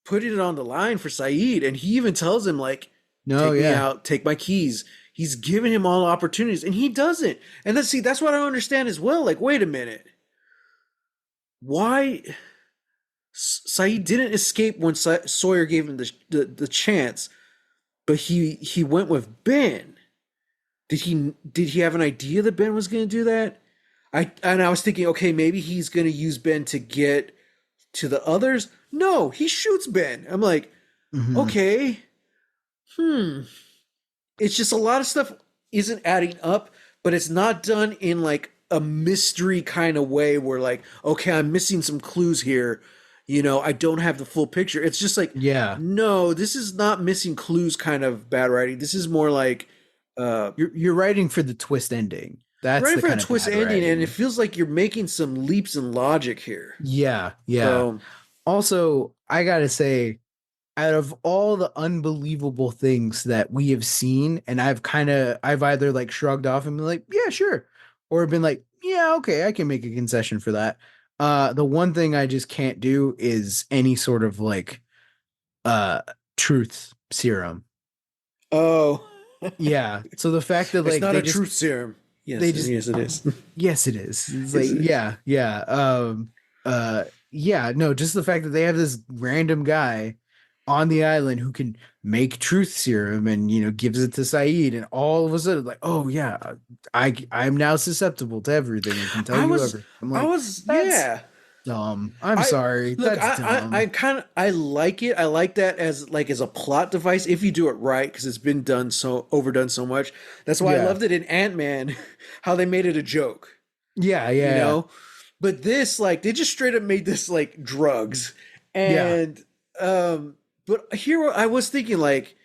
putting it on the line for Saeed, and he even tells him like, No, "Take me yeah. out, take my keys." He's giving him all opportunities, and he doesn't. And that's what I don't understand as well. Like, wait a minute, why Saeed didn't escape when Sawyer gave him the chance, but he went with Ben. Did he have an idea that Ben was going to do that? I was thinking, okay, maybe he's going to use Ben to get to the others. No, he shoots Ben. I'm like, Hmm. okay, hmm. It's just a lot of stuff isn't adding up, but it's not done in like a mystery kind of way where like, okay, I'm missing some clues here. I don't have the full picture. It's just like, Yeah, no, this is not missing clues kind of bad writing. This is more like you're writing for the twist ending. you're That's writing the for a kind of twist bad ending, and it writing. feels like you're making some leaps in logic here. Yeah, yeah. So Also, I gotta say, out of all the unbelievable things that we have seen, and I've either like shrugged off and been like, yeah, sure, or been like, yeah, okay, I can make a concession for that. The one thing I just can't do is any sort of like uh truth serum. oh, Yeah. So the fact that it's like not a truth serum. they Yes, just yes, it is. yes it is. It's like Yes, it is. yeah, no, just the fact that they have this random guy on the island who can make truth serum and gives it to Saeed and all of a sudden like, oh yeah, I'm now susceptible to everything and can tell I you was, everything. I'm I like, was, that's yeah. dumb. I'm I sorry. look, That's I dumb. kind of I like it. I like that as a plot device if you do it right because it's been done so overdone so much. That's why I Yeah. loved it in Ant-Man, how they made it a joke, Yeah, you yeah, know. But this, like, they just straight up made this like drugs, yeah. and but here I was thinking like,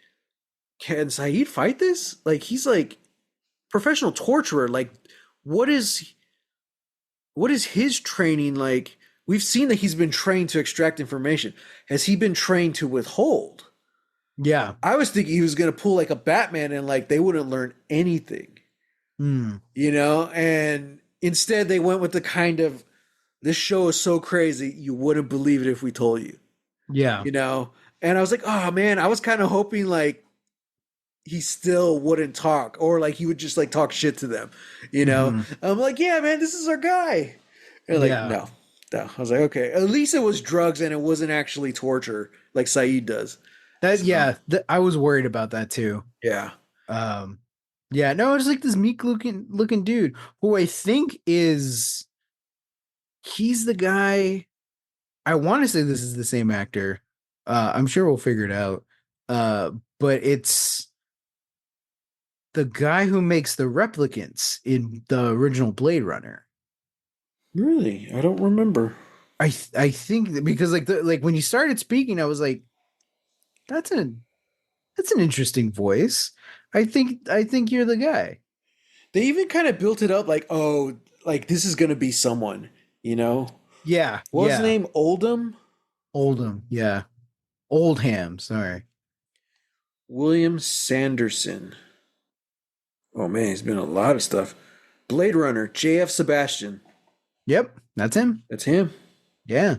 can Saeed fight this? Like, he's like professional torturer. Like, what is what is his training like? We've seen that he's been trained to extract information. Has he been trained to withhold? Yeah. I was thinking he was going to pull like a Batman and like they wouldn't learn anything, Hmm. And instead they went with the kind of this show is so crazy you wouldn't believe it if we told you, Yeah. you know? And I was like, oh man, I was kind of hoping like he still wouldn't talk or like he would just like talk shit to them. Hmm. I'm like, yeah, man, this is our guy. And like, Yeah. no, no. I was like, okay, at least it was drugs and it wasn't actually torture like Saeed does. That So, yeah, I was worried about that too. yeah. Um, yeah, no, it's like this meek looking dude who I think he's the guy. I want to say this is the same actor. I'm sure we'll figure it out. But it's the guy who makes the replicants in the original Blade Runner. Really? I don't remember. I think because like when you started speaking, I was like, that's an that's an interesting voice. I think you're the guy. They even kind of built it up like, oh, like this is gonna be someone. Yeah, What was his yeah. name? Oldham? Oldham, yeah. Oldham, sorry. William Sanderson. Oh man, he's been in a lot of stuff. Blade Runner, J.F. Sebastian. Yep, that's him. That's him. Yeah.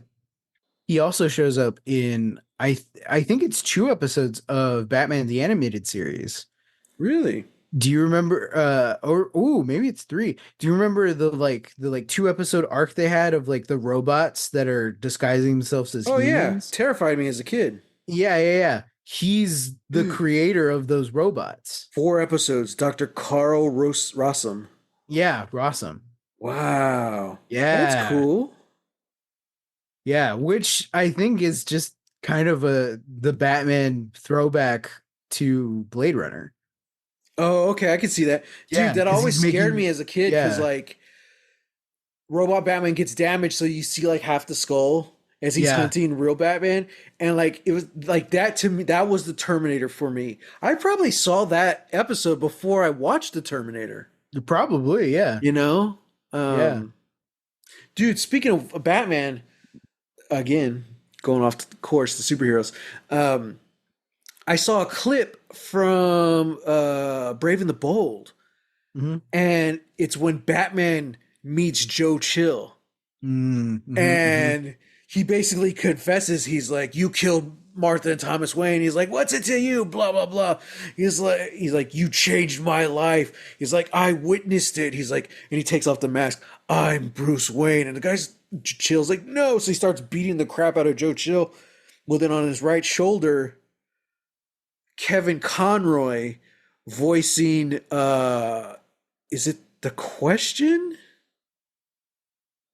He also shows up in I think it's 2 episodes of Batman the Animated Series. Really? Do you remember or oh, maybe it's 3. Do you remember the 2 episode arc they had of like the robots that are disguising themselves as Oh yeah, humans? terrified me as a kid. Yeah, yeah, yeah. He's the Dude, creator of those robots. 4 episodes. Dr. Carl Rossum. Yeah, Rossum. Wow, that's Yeah. cool. Yeah, which I think is just kind of the Batman throwback to Blade Runner. Oh, okay, I can see that, dude. Yeah, That because always he's scared me making as a kid because yeah. like Robot Batman gets damaged, so you see like half the skull, as he's Yeah, hunting real Batman. And like it was like that to me, that was the Terminator for me. I probably saw that episode before I watched the Terminator, probably. Yeah, you know? yeah. Um dude, speaking of Batman, again, going off the course, the superheroes. I saw a clip from Brave and the Bold, Hmm. and it's when Batman meets Joe Chill. Mm-hmm. And he basically confesses, he's like, you killed Martha and Thomas Wayne. He's like, what's it to you? Blah blah blah. He's like, you changed my life. He's like, I witnessed it. He's like, and he takes off the mask. I'm Bruce Wayne. And the guy's Chill's like, no. So he starts beating the crap out of Joe Chill. Well, then on his right shoulder, Kevin Conroy voicing is it The Question?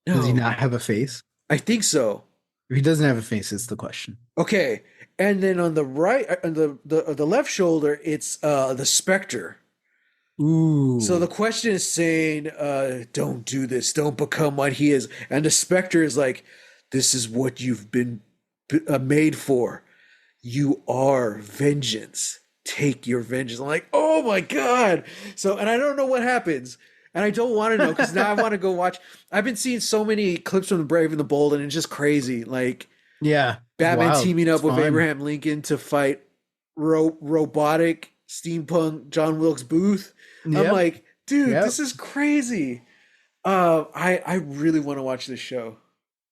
Does he No, not have a face? I think so. If he doesn't have a face, it's the question. Okay, and then on the right, on the left shoulder, it's the Spectre. So the Ooh. question is saying, "Don't do this. Don't become what he is." And the Spectre is like, "This is what you've been made for. You are vengeance. Take your vengeance." I'm like, "Oh my god!" So, and I don't know what happens, and I don't want to know because now I want to go watch. I've been seeing so many clips from the Brave and the Bold, and it's just crazy. Like Yeah, it's Batman wild. teaming It's up with fun. Abraham Lincoln to fight robotic steampunk John Wilkes Booth. I'm Yep. like, dude, Yep. this is crazy. I really want to watch this show.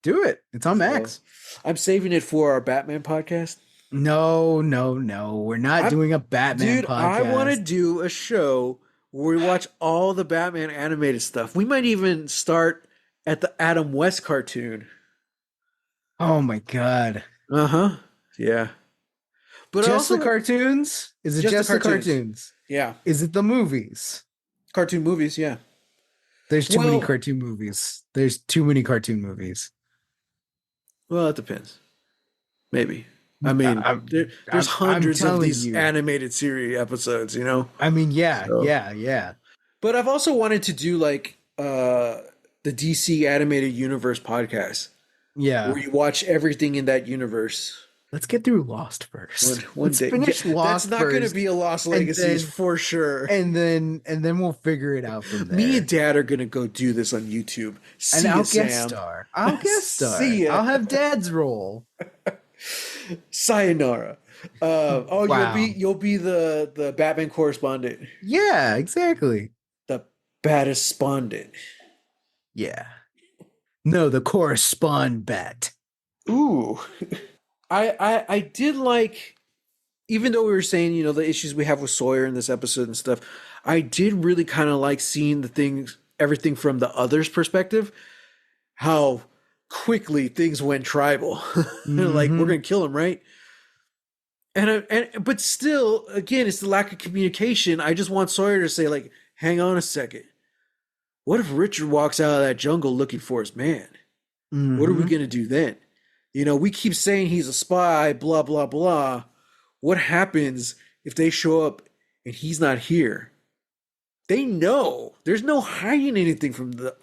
Do it. It's on So Max. I'm saving it for our Batman podcast. No, no, no. We're not I, doing a Batman dude, I want to podcast. do a show where we watch all the Batman animated stuff. We might even start at the Adam West cartoon. Oh my God. Uh huh. Yeah. But I Just the also cartoons? Is it just the just the cartoons. cartoons? Yeah. Is it the movies? Cartoon movies. Yeah. There's too many Well, cartoon movies. There's too many cartoon movies. well, it depends. Maybe. I mean, I'm, there's I'm hundreds of telling these you. animated series episodes, you know? I mean, yeah, So, yeah, yeah, but I've also wanted to do like the DC animated universe podcast yeah. where you watch everything in that universe. Let's get through Lost One first. one Let's day. Yeah, finish that's Lost not going to first, be a Lost and Legacies then for sure. and then we'll figure it out from Me and there. Dad are going to go do this on YouTube. And See ya, I'll guest Sam. star. I'll guest star. See ya. I'll have Dad's role. Sayonara. Oh, Wow. you'll be the Batman correspondent, Yeah, exactly. the baddest spondent. Yeah. No, the correspond bat. Ooh, I did like, even though we were saying, you know, the issues we have with Sawyer in this episode and stuff. I did really kind of like seeing the things, everything from the other's perspective. How quickly things went tribal. Like we're Mm-hmm. gonna kill him, right? And but still, again, it's the lack of communication. I just want Sawyer to say, like, hang on a second. What if Richard walks out of that jungle looking for his man? What are we Mm-hmm. gonna do then? You know, we keep saying he's a spy, blah blah blah. What happens if they show up and he's not here? They know there's no hiding anything from the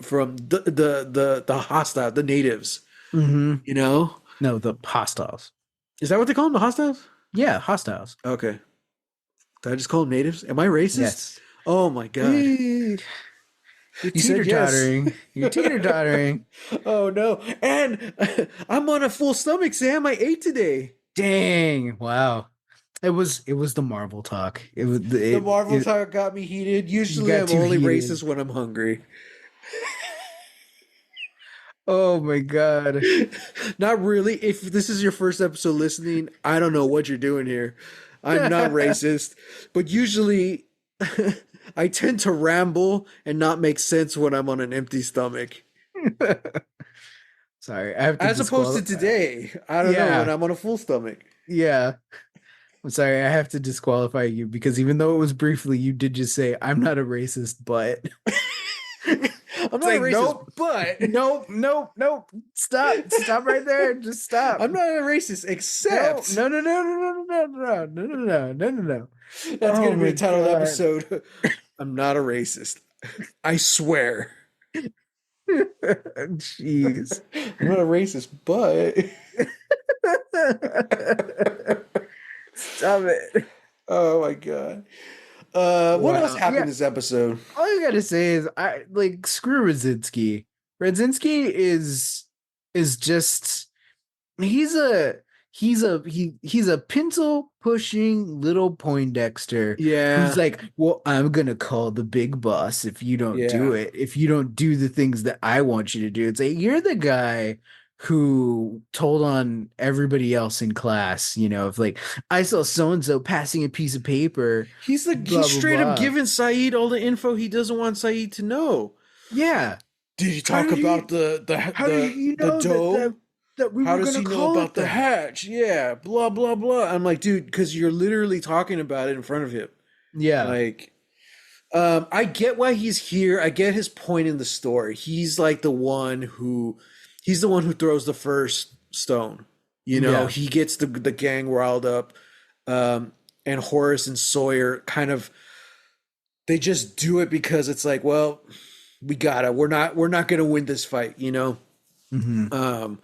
hostile, the natives. Mm-hmm. You know, No, the hostiles. is that what they call them, the hostiles? Yeah, hostiles. Okay, did I just call them natives? Am I racist? Yes. Oh my god, You're you said teeter yes. tottering. You're teeter tottering. Oh no, and I'm on a full stomach, Sam. I ate today. Dang. Wow. It was the Marvel talk. It was The Marvel it, talk got me heated. you Usually, got I'm too only heated. racist when I'm hungry. Oh my God. Not really. If this is your first episode listening, I don't know what you're doing here. I'm not racist, but usually I tend to ramble and not make sense when I'm on an empty stomach. Sorry, I have to As opposed to disqualify. today, I don't know when Yeah, I'm on a full stomach. yeah. I'm sorry, I have to disqualify you because even though it was briefly, you did just say I'm not a racist, but I'm it's not a like racist, nope, but nope, nope, nope. Stop right there. Just stop. I'm not a racist, No, except no, no, no, no, no, no, no, no, no, no, no, no, no. that's Oh going to be my the title of the God. episode. I'm not a racist. I swear. Jeez. I'm not a racist, but Stop it. Oh my god. What else Wow. Yeah. happened this episode? All I gotta say is I like screw Radzinski. Radzinski is just he's a he's a pencil pushing little Poindexter who's Yeah, like, well, I'm gonna call the big boss if you don't do yeah. it. If you don't do the things that I want you to do. It's like you're the guy who told on everybody else in class, if like I saw so and so passing a piece of paper, He's blah blah straight up blah. giving Sayid all the info he doesn't want Sayid to know. Yeah. Did you How talk did about he how did he the know dome? that we How were does gonna he know call it about the that? hatch? Yeah, blah blah blah. I'm like, dude, because you're literally talking about it in front of him. Yeah. Like, I get why he's here. I get his point in the story. He's the one who throws the first stone. Yeah. He gets the gang riled up. And Horace and Sawyer kind of they just do it because it's like, well, we gotta. We're not gonna win this fight. Hmm. Um,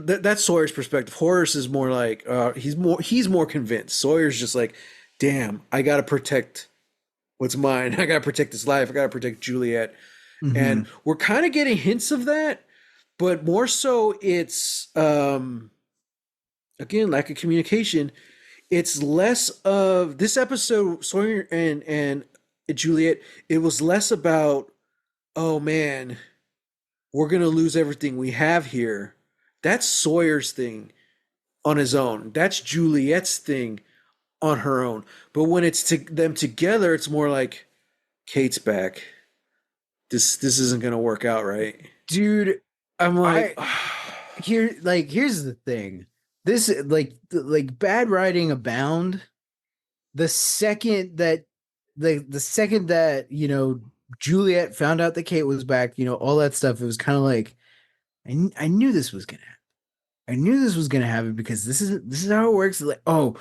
that's Sawyer's perspective. Horace is more like he's more convinced. Sawyer's just like, damn, I gotta protect what's mine. I gotta protect his life. I gotta protect Juliet. And Hmm. we're kind of getting hints of that, but more so it's again lack of communication. It's less of this episode, Sawyer and Juliet. It was less about, oh man, we're gonna lose everything we have here. That's Sawyer's thing on his own. That's Juliet's thing on her own. But when it's them together, it's more like Kate's back. This isn't gonna work out right. Dude, I'm like, I here's the thing. This like bad writing abound. The second that the second that, Juliet found out that Kate was back, all that stuff, it was kind of like I knew this was gonna happen. I knew this was gonna happen because this is how it works. Like, oh,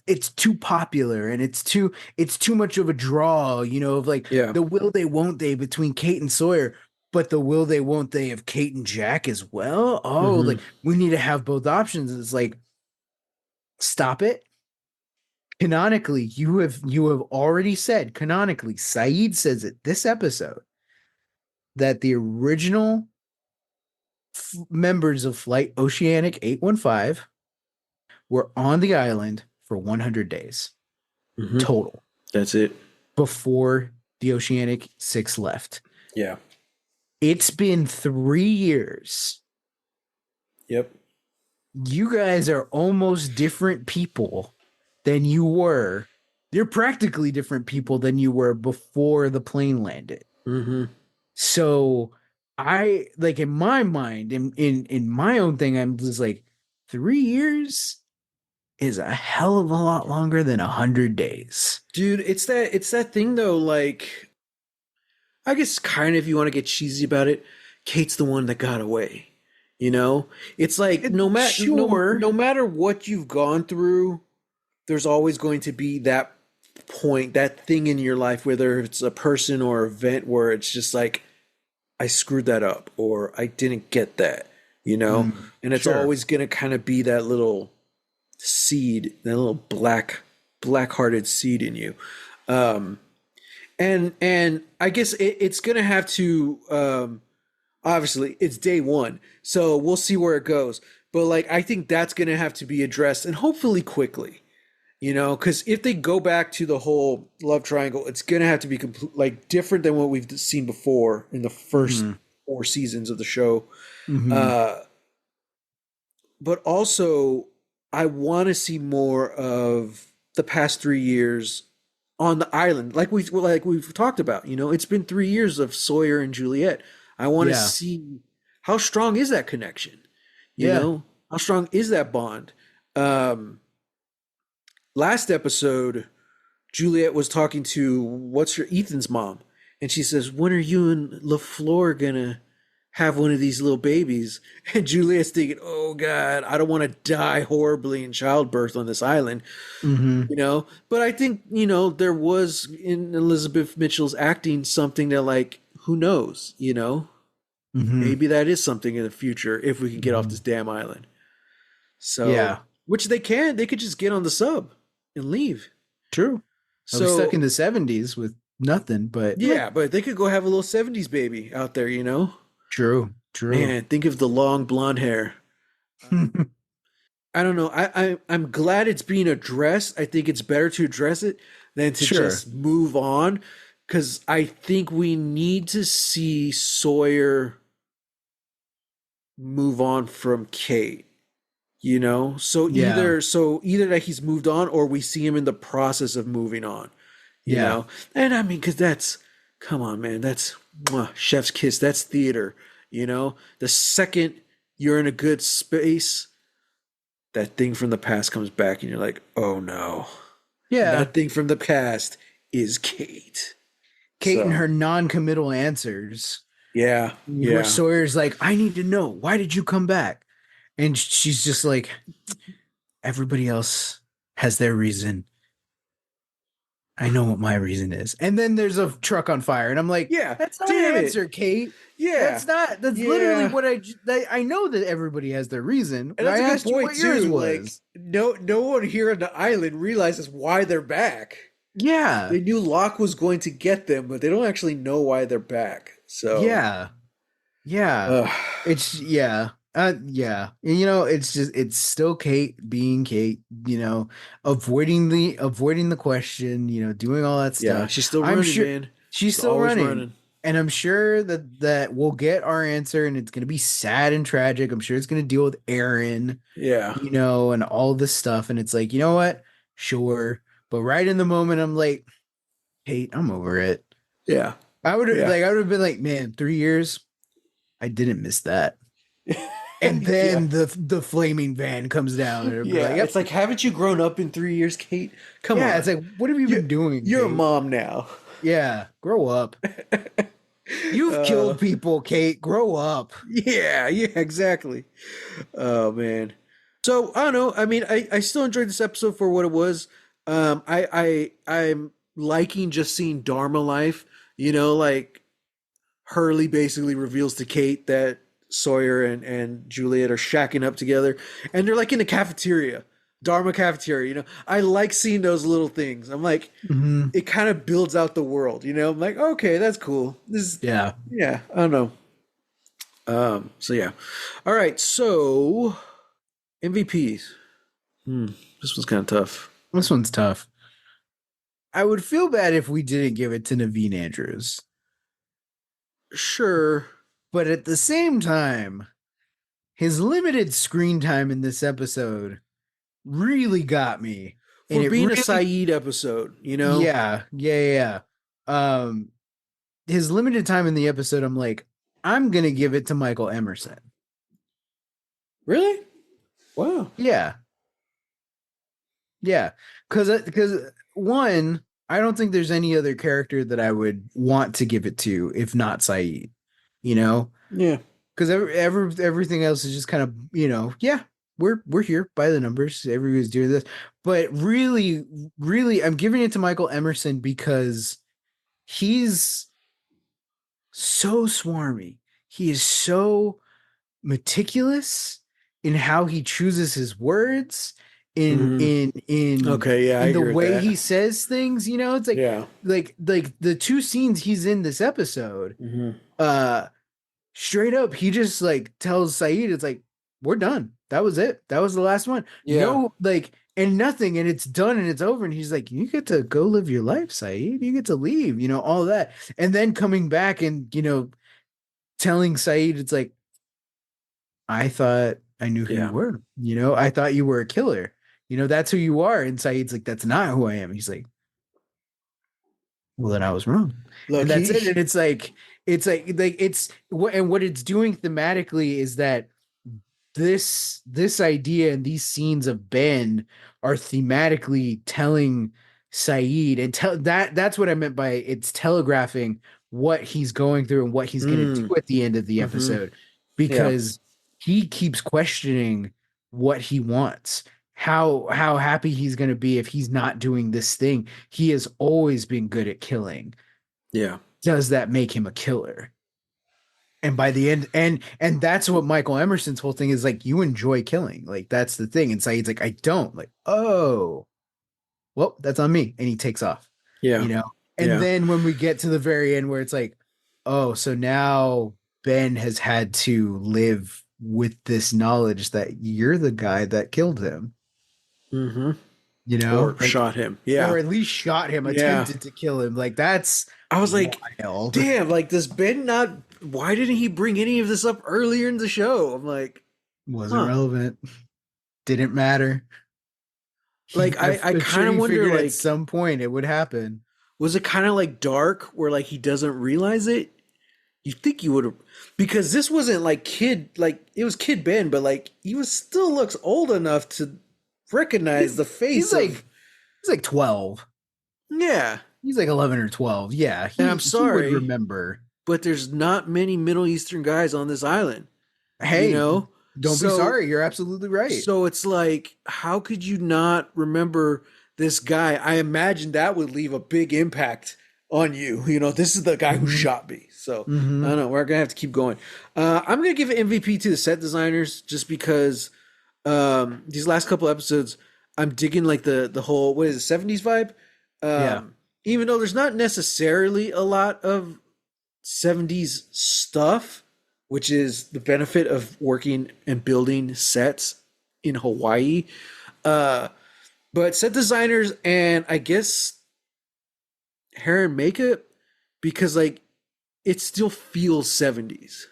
it's too popular and it's too much of a draw, of like yeah, the will they won't they between Kate and Sawyer, but the will they won't they of Kate and Jack as well. Oh, hmm, like we need to have both options. It's like stop it. Canonically, you have already said canonically, Sayid says it this episode that the original members of Flight Oceanic 815 were on the island for 100 days hmm, total that's it. before the Oceanic 6 left. Yeah, It's been 3 years. yep. You guys are almost different people than you were. You're practically different people than you were before the plane landed. Hmm. So I like in my mind, in my own thing, I'm just like 3 years is a hell of a lot longer than 100 days. Dude, it's that thing though. Like, I guess kind of if you want to get cheesy about it, Kate's the one that got away. It's like Sure. no matter what you've gone through, there's always going to be that point, that thing in your life, whether it's a person or event, where it's just like I screwed that up or I didn't get that, and it's Sure. always gonna kind of be that little seed, that little black-hearted seed in you. Um, and I guess it's gonna have to obviously it's day one, so we'll see where it goes. But like I think that's gonna have to be addressed and hopefully quickly. Because if they go back to the whole love triangle, it's gonna have to be like different than what we've seen before in the first Hmm. 4 seasons of the show. Hmm. Uh, but also, I want to see more of the past 3 years on the island, like we've talked about. It's been 3 years of Sawyer and Juliet. I want to Yeah. see how strong is that connection. Yeah. How strong is that bond. Um, Last episode, Juliet was talking to what's your Ethan's mom, and she says, "When are you and LaFleur gonna have one of these little babies?" And Juliet's thinking, "Oh God, I don't want to die horribly in childbirth on this island." Hmm. But I think there was in Elizabeth Mitchell's acting something that, like, who knows, Hmm. maybe that is something in the future if we can get off this Hmm. damn island. So, Yeah. which they could just get on the sub and leave. True. I was stuck in So, the 70s with nothing, but yeah, but they could go have a little 70s baby out there, you know? true. True. Man, think of the long blonde hair. I don't know. I'm glad it's being addressed. I think it's better to address it than to Sure. just move on, because I think we need to see Sawyer move on from Kate. You know, Yeah. so either that he's moved on or we see him in the process of moving on. You Yeah. know, and I mean, because that's, come on, man, that's chef's kiss. That's theater. You know, the second you're in a good space, that thing from the past comes back, and you're like, oh no. And Yeah. that thing from the past is Kate. Kate and So her non-committal answers, yeah, where yeah, Sawyer's like, I need to know, why did you come back? And she's just like, everybody else has their reason. I know what my reason is. And then there's a truck on fire. And I'm like, yeah. that's not Damn an it. answer, Kate. Yeah, That's literally yeah. what I know that everybody has their reason. And I that's a good asked you point what yours too. Like, was. no one here on the island realizes why they're back. Yeah. They knew Locke was going to get them, but they don't actually know why they're back. So, Yeah. Yeah. uh, It's yeah. Yeah. And, it's just it's still Kate being Kate, avoiding the question, doing all that yeah, stuff. she's still I'm running, sure man. she's She's still always running. running. And I'm sure that we'll get our answer and it's gonna be sad and tragic. I'm sure it's gonna deal with Aaron, Yeah, and all this stuff. And it's like, you know what? Sure. But right in the moment, I'm like, Kate, I'm over it. yeah, yeah, I would have been like, man, 3 years, I didn't miss that. And yeah, then the flaming van comes down and it'll be like, yeah. It's yep. like, haven't you grown up in 3 years, Kate? Come Yeah, it's on, like, what have you you been doing, you're a Kate? mom now. Yeah, grow up. You've uh, killed people, Kate. Grow up. yeah, yeah, exactly. Oh man. So I don't know. I mean, I still enjoyed this episode for what it was. I'm liking just seeing Dharma life. You know, like Hurley basically reveals to Kate that Sawyer and Juliet are shacking up together, and they're like in the cafeteria, Dharma cafeteria. You know, I like seeing those little things. I'm like, Hmm. it kind of builds out the world. You know, I'm like, okay, that's cool. This, Yeah. yeah, I don't know. So yeah. All right. So MVPs. Hmm. This one's kind of tough. This one's tough. I would feel bad if we didn't give it to Naveen Andrews. Sure. But at the same time, his limited screen time in this episode really got me. And For it being a really, Sayid episode, you know? yeah. Um, his limited time in the episode, I'm like, I'm gonna give it to Michael Emerson. Really? Wow. Yeah, yeah, because one, I don't think there's any other character that I would want to give it to if not Saeed. You know, Yeah. because everything else is just kind of yeah, we're here by the numbers. Everybody's doing this, but really, I'm giving it to Michael Emerson because he's so swarmy. He is so meticulous in how he chooses his words, in Hmm. in in Okay. Yeah, I in the agree with way that. he says things. It's like Yeah. like the two scenes he's in this episode. Hmm. Uh, straight up, he just like tells Saeed, it's like, we're done. That was it. That was the last one. Yeah. No, like, and nothing, and it's done and it's over. And he's like, you get to go live your life, Saeed. You get to leave, all that. And then coming back and, telling Saeed, it's like, I thought I knew who you Yeah. were. I thought you were a killer. That's who you are. And Saeed's like, that's not who I am. He's like, well, then I was wrong. And Look, that's it. And what it's doing thematically is that this idea and these scenes of Ben are thematically telling Saeed and that's what I meant by it's telegraphing what he's going through and what he's going to mm, do at the end of the hmm, episode, yeah. because he keeps questioning what he wants, how happy he's going to be if he's not doing this thing. He has always been good at killing. Yeah. Does that make him a killer? And by the end, and that's what Michael Emerson's whole thing is like, you enjoy killing. Like that's the thing. And Saeed's like, I don't. Like, oh, well, that's on me. And he takes off, Yeah. you know. And Yeah. then when we get to the very end where it's like, oh, so now Ben has had to live with this knowledge that you're the guy that killed him, Mm-hmm. you know, Or like, shot him. or Yeah. at least shot him, Yeah. attempted to kill him. Like that's I was like, wild. damn, like, does Ben not, why didn't he bring any of this up earlier in the show? I'm like, Wasn't huh. relevant. Didn't matter. Like, I I'm sure kind of he wonder, figured at like, some point it would happen. was it kind of like dark where, like, he doesn't realize it? You think you would have, because this wasn't like like, it was Kid Ben, but, like, he was still looks old enough to recognize the He's face like of, he's like 12. yeah. He's like 11 or 12. Yeah, And I'm he would sorry, remember. but there's not many Middle Eastern guys on this island, you Hey, know? don't be So, sorry. You're absolutely right. so it's like, how could you not remember this guy? I imagine that would leave a big impact on you. You know, this is the guy who Hmm. shot me. So I Hmm. don't know. We're gonna have to keep going. I'm gonna give an MVP to the set designers just because these last couple episodes, I'm digging like the whole what is it, 70s vibe. Yeah. Even though there's not necessarily a lot of 70s stuff, which is the benefit of working and building sets in Hawaii. Uh, but set designers and I guess hair and makeup, because like it still feels 70s.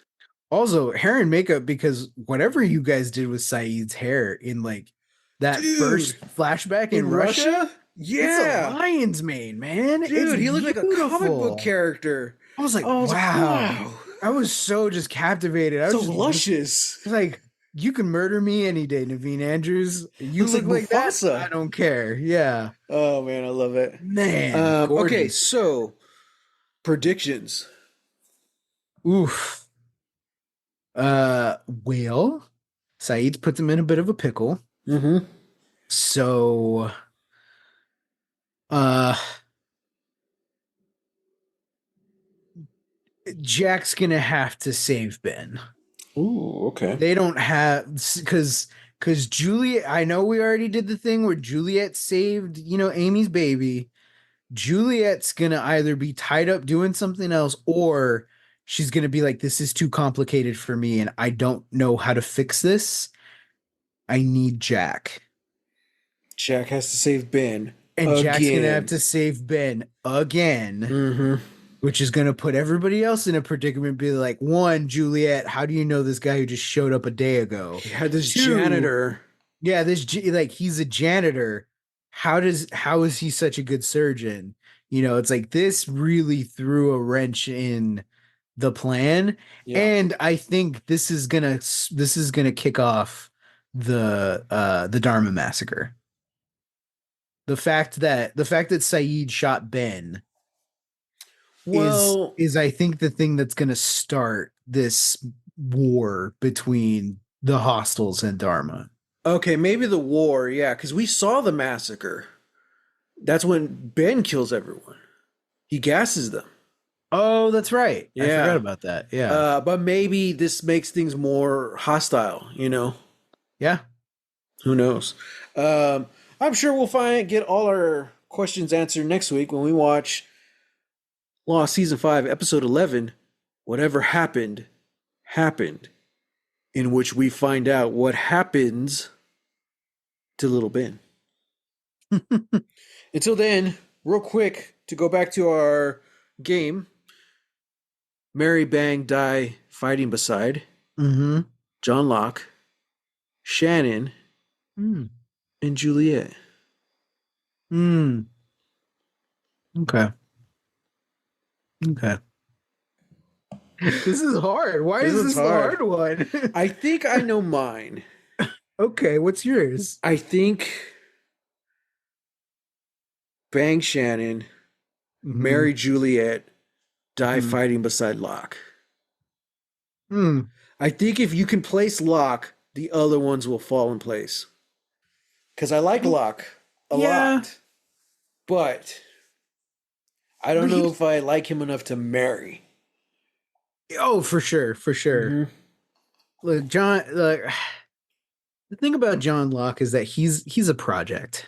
Also, hair and makeup, because whatever you guys did with Saeed's hair in like that Dude, first flashback in in Russia, Russia? it's a Yeah. lion's mane, man. It's Dude, he looked like a comic book beautiful. character. I was like, I was like, wow. wow. I was so just captivated. I So was just luscious. like, you can murder me any day, Naveen Andrews. You Looks like look like that. I Mufasa. don't care. Yeah. Oh man, I love it. Man, Okay, gorgeous. so predictions. Oof. Well, Saeed puts him in a bit of a pickle. Mm-hmm. So, uh, Jack's gonna have to save Ben. Ooh, okay. They don't have because Juliet. I know we already did the thing where Juliet saved, Amy's baby. Juliet's gonna either be tied up doing something else, or she's gonna be like, "This is too complicated for me, and I don't know how to fix this. I need Jack." Jack has to save Ben And Jack's gonna have again. to save Ben again, Mm-hmm. which is gonna put everybody else in a predicament. Be like, one, Juliet, how do you know this guy who just showed up a day ago? He had this Two, janitor. yeah, like he's a janitor. How is he such a good surgeon? It's like this really threw a wrench in the plan, Yeah. and I think this is gonna kick off the Dharma massacre. The fact that Saeed shot Ben is Well, is I think the thing that's gonna start this war between the hostiles and Dharma. okay, maybe the war, yeah, because we saw the massacre. That's when Ben kills everyone. He gasses them. Oh, that's right. I forgot Yeah. about that. Yeah. But maybe this makes things more hostile, you know? Yeah. Who knows? I'm sure we'll get all our questions answered next week when we watch Lost Season 5, Episode 11. Whatever happened, happened. In which we find out what happens to Little Ben. Until then, real quick, to go back to our game, Mary Bang Die Fighting Beside, Mm-hmm. John Locke, Shannon, Mm. and Juliet. Mm. Okay. Okay. This is hard. Why This is one's this the hard. hard one? I think I know mine. Okay, what's yours? I think Bang Shannon, Mm-hmm. marry Juliet, die Mm. fighting beside Locke. Mm. I think if you can place Locke, the other ones will fall in place. Because I like Locke a Yeah. lot. But I don't But know if I like him enough to marry. Oh, for sure, for sure. Hmm. Look, John. The thing about John Locke is that he's a project.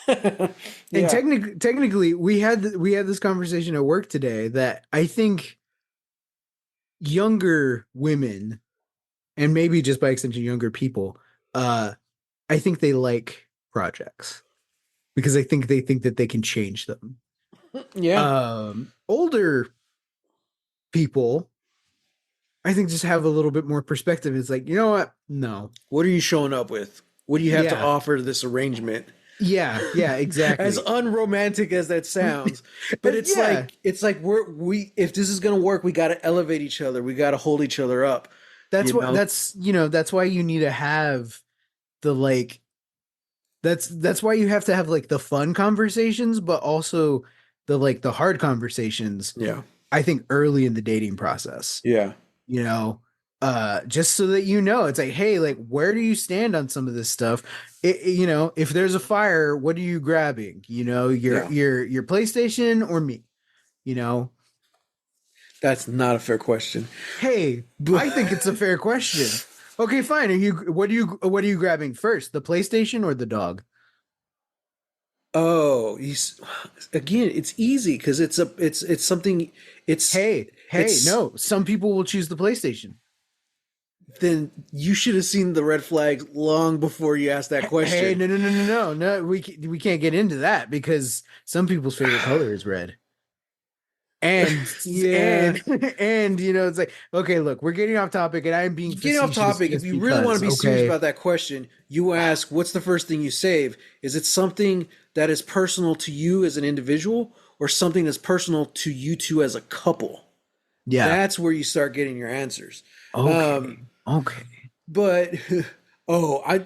And Yeah. technically, we had this conversation at work today that I think younger women and maybe just by extension younger people, uh, I think they like projects because I think they think that they can change them. Yeah. Older people, I think, just have a little bit more perspective. It's like, you know what? No. What are you showing up with? What do you have to Yeah. offer to this arrangement? Yeah. Yeah. As Exactly. unromantic as that sounds, but Yeah. it's like we if this is gonna work, we got to elevate each other. We got to hold each other up. That's You what know. that's why you need to have the like that's why you have to have like the fun conversations, but also the hard conversations, Yeah. I think early in the dating process. Yeah. you know just so that it's like, hey, like, where do you stand on some of this stuff? If there's a fire, what are you grabbing? Your Yeah. your PlayStation or me? you know That's not a fair question. hey, I think it's a fair question. Okay, fine. What are you grabbing first, the PlayStation or the dog? Oh, he's again. It's easy because it's something. It's Hey, it's no, some people will choose the PlayStation. then you should have seen the red flags long before you asked that Hey, question. no, no, no, no, no, no. We can't get into that because some people's favorite color is red. And Yeah. and and it's like, okay, look, we're getting off topic, and I'm being Getting off facetious topic, if just you really want to because. be serious Okay, about that question, you ask, what's the first thing you save? Is it something that is personal to you as an individual or something that's personal to you two as a couple? yeah, That's where you start getting your answers. Um, okay, okay. but, oh,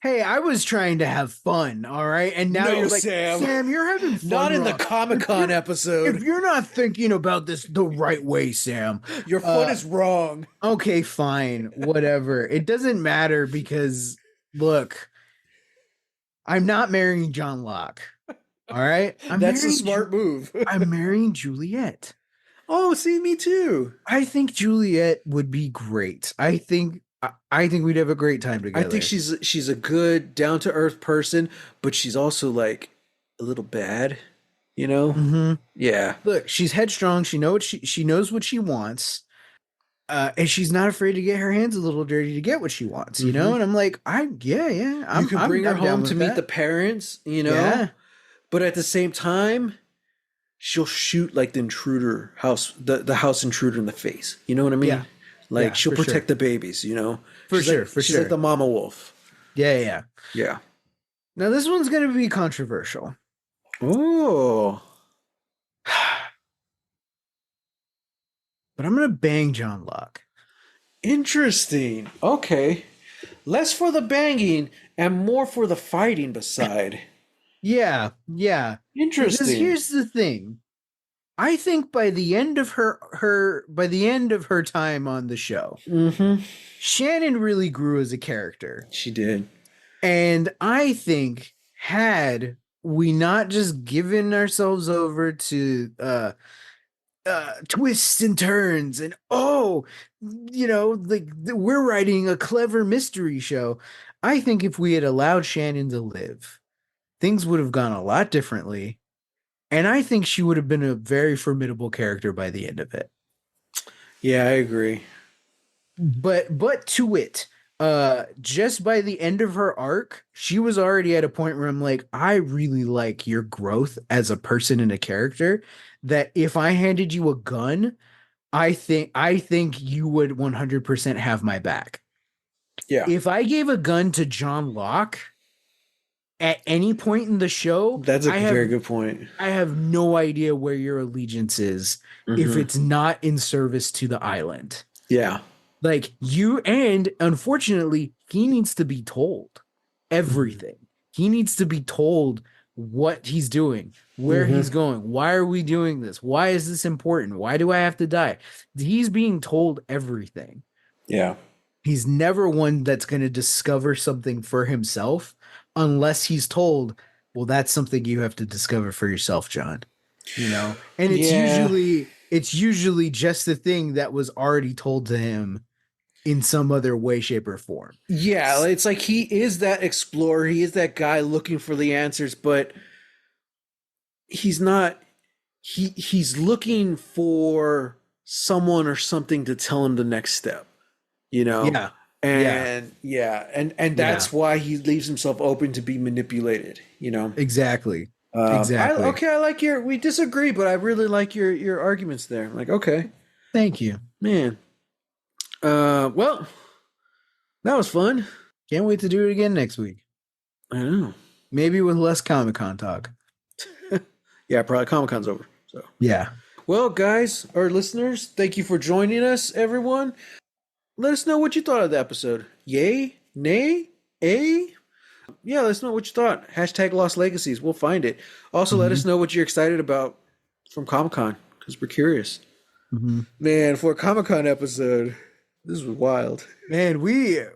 Hey, I was trying to have fun, all right, and now no, you're like, Sam, Sam, you're having not fun in the wrong. Comic If Con you're if episode. you're not thinking about this the right way, Sam, Your fun uh, is wrong. okay, fine, whatever. It doesn't matter because look, I'm not marrying John Locke. All right. That's a smart move. I'm marrying Juliet. Oh, see, me too. I think Juliet would be great. I think we'd have a great time I think together. she's a good, down to earth person, but she's also like a little bad, you know? Hmm. Yeah. Look, she's headstrong. She knows what she wants. And she's not afraid to get her hands a little dirty to get what she wants, Hmm. And I'm like, yeah, yeah, You I'm can I'm bring her I'm down home to with meet the that. parents, Yeah. but at the same time, she'll shoot like the intruder house, the house intruder in the face. You know what I mean? Yeah. Like Yeah, she'll for protect sure. the babies. For sure, for She's like sure. the mama wolf. Yeah, yeah, yeah. Yeah. Now this one's gonna be controversial. Oh, But I'm gonna bang John Locke. interesting. Okay. Less for the banging and more for the fighting beside. Yeah, yeah. Because Interesting. here's the thing. I think by the end of her time on the show, Mm-hmm. Shannon really grew as a character. She did. And I think had we not just given ourselves over to twists and turns and like we're writing a clever mystery show. I think if we had allowed Shannon to live, things would have gone a lot differently. And I think she would have been a very formidable character by the end of it. Yeah, I agree. But to it, just by the end of her arc, she was already at a point where I'm like, I really like your growth as a person and a character. That if I handed you a gun, I think you would 100% have my back. Yeah. If I gave a gun to John Locke at any point in the show, That's a I very have good point. I have no idea where your allegiance is if Hmm. it's not in service to the island. Yeah. Like you, and unfortunately, he needs to be told Hmm. everything. He needs to be told what he's doing, where Hmm. he's going. Why are we doing this? Why is this important? Why do I have to die? He's being told everything. Yeah. He's never one that's going to discover something for himself unless he's told, well, that's something you have to discover for yourself, John. And Yeah. it's usually just the thing that was already told to him in some other way, shape, or form. Yeah, it's like he is that explorer, he is that guy looking for the answers, but he's not he's looking for someone or something to tell him the next step, you know? Yeah. Yeah. And yeah, and Yeah. that's why he leaves himself open to be manipulated, you know? Exactly. I Exactly. okay, I like your we disagree, but I really like your arguments there. Like, okay, Thank you. man. Well, that was fun. Can't wait to do it again next week. I know. Maybe with less Comic-Con talk. Yeah, probably Comic-Con's over. So, Yeah. well, guys, our listeners, thank you for joining us, everyone. Let us know what you thought of the episode. Yay? Nay? A? Yeah, let us know what you thought. Hashtag Lost Legacies. We'll find it. Also, let us know what you're excited about from Comic-Con, because we're curious. Man, for a Comic-Con episode, this was wild. Man, we're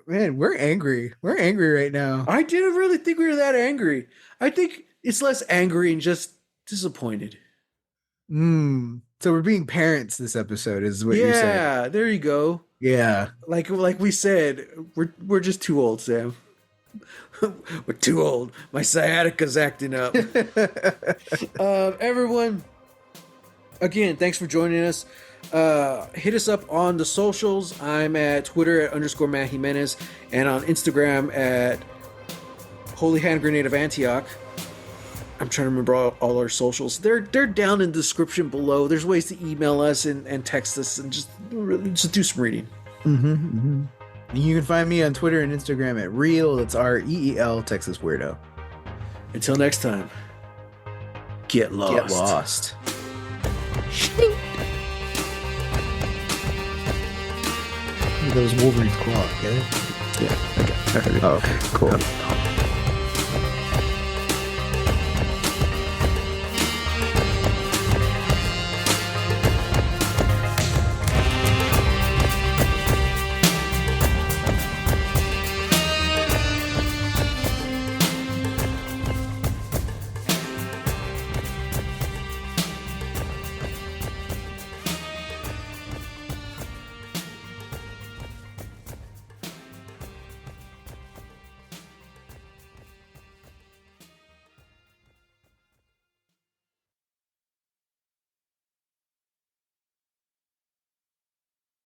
angry. We're angry right now. I didn't really think we were that angry. I think it's less angry and just disappointed. So we're being parents this episode, is what you're saying. Yeah, there you go. Yeah. Like we said, we're just too old, Sam. We're too old. My sciatica's acting up. Everyone, again, thanks for joining us. Hit us up on the socials. I'm at Twitter at _Matt Jimenez and on Instagram at Holy Hand Grenade of Antioch. I'm trying to remember all our socials. They're down in the description below. There's ways to email us and text us and just do some reading. And you can find me on Twitter and Instagram at Reel. That's REEL Texas Weirdo. Until next time, get lost. Get lost. That was Wolverine's claw, okay? Yeah, I heard it. Oh, okay, cool.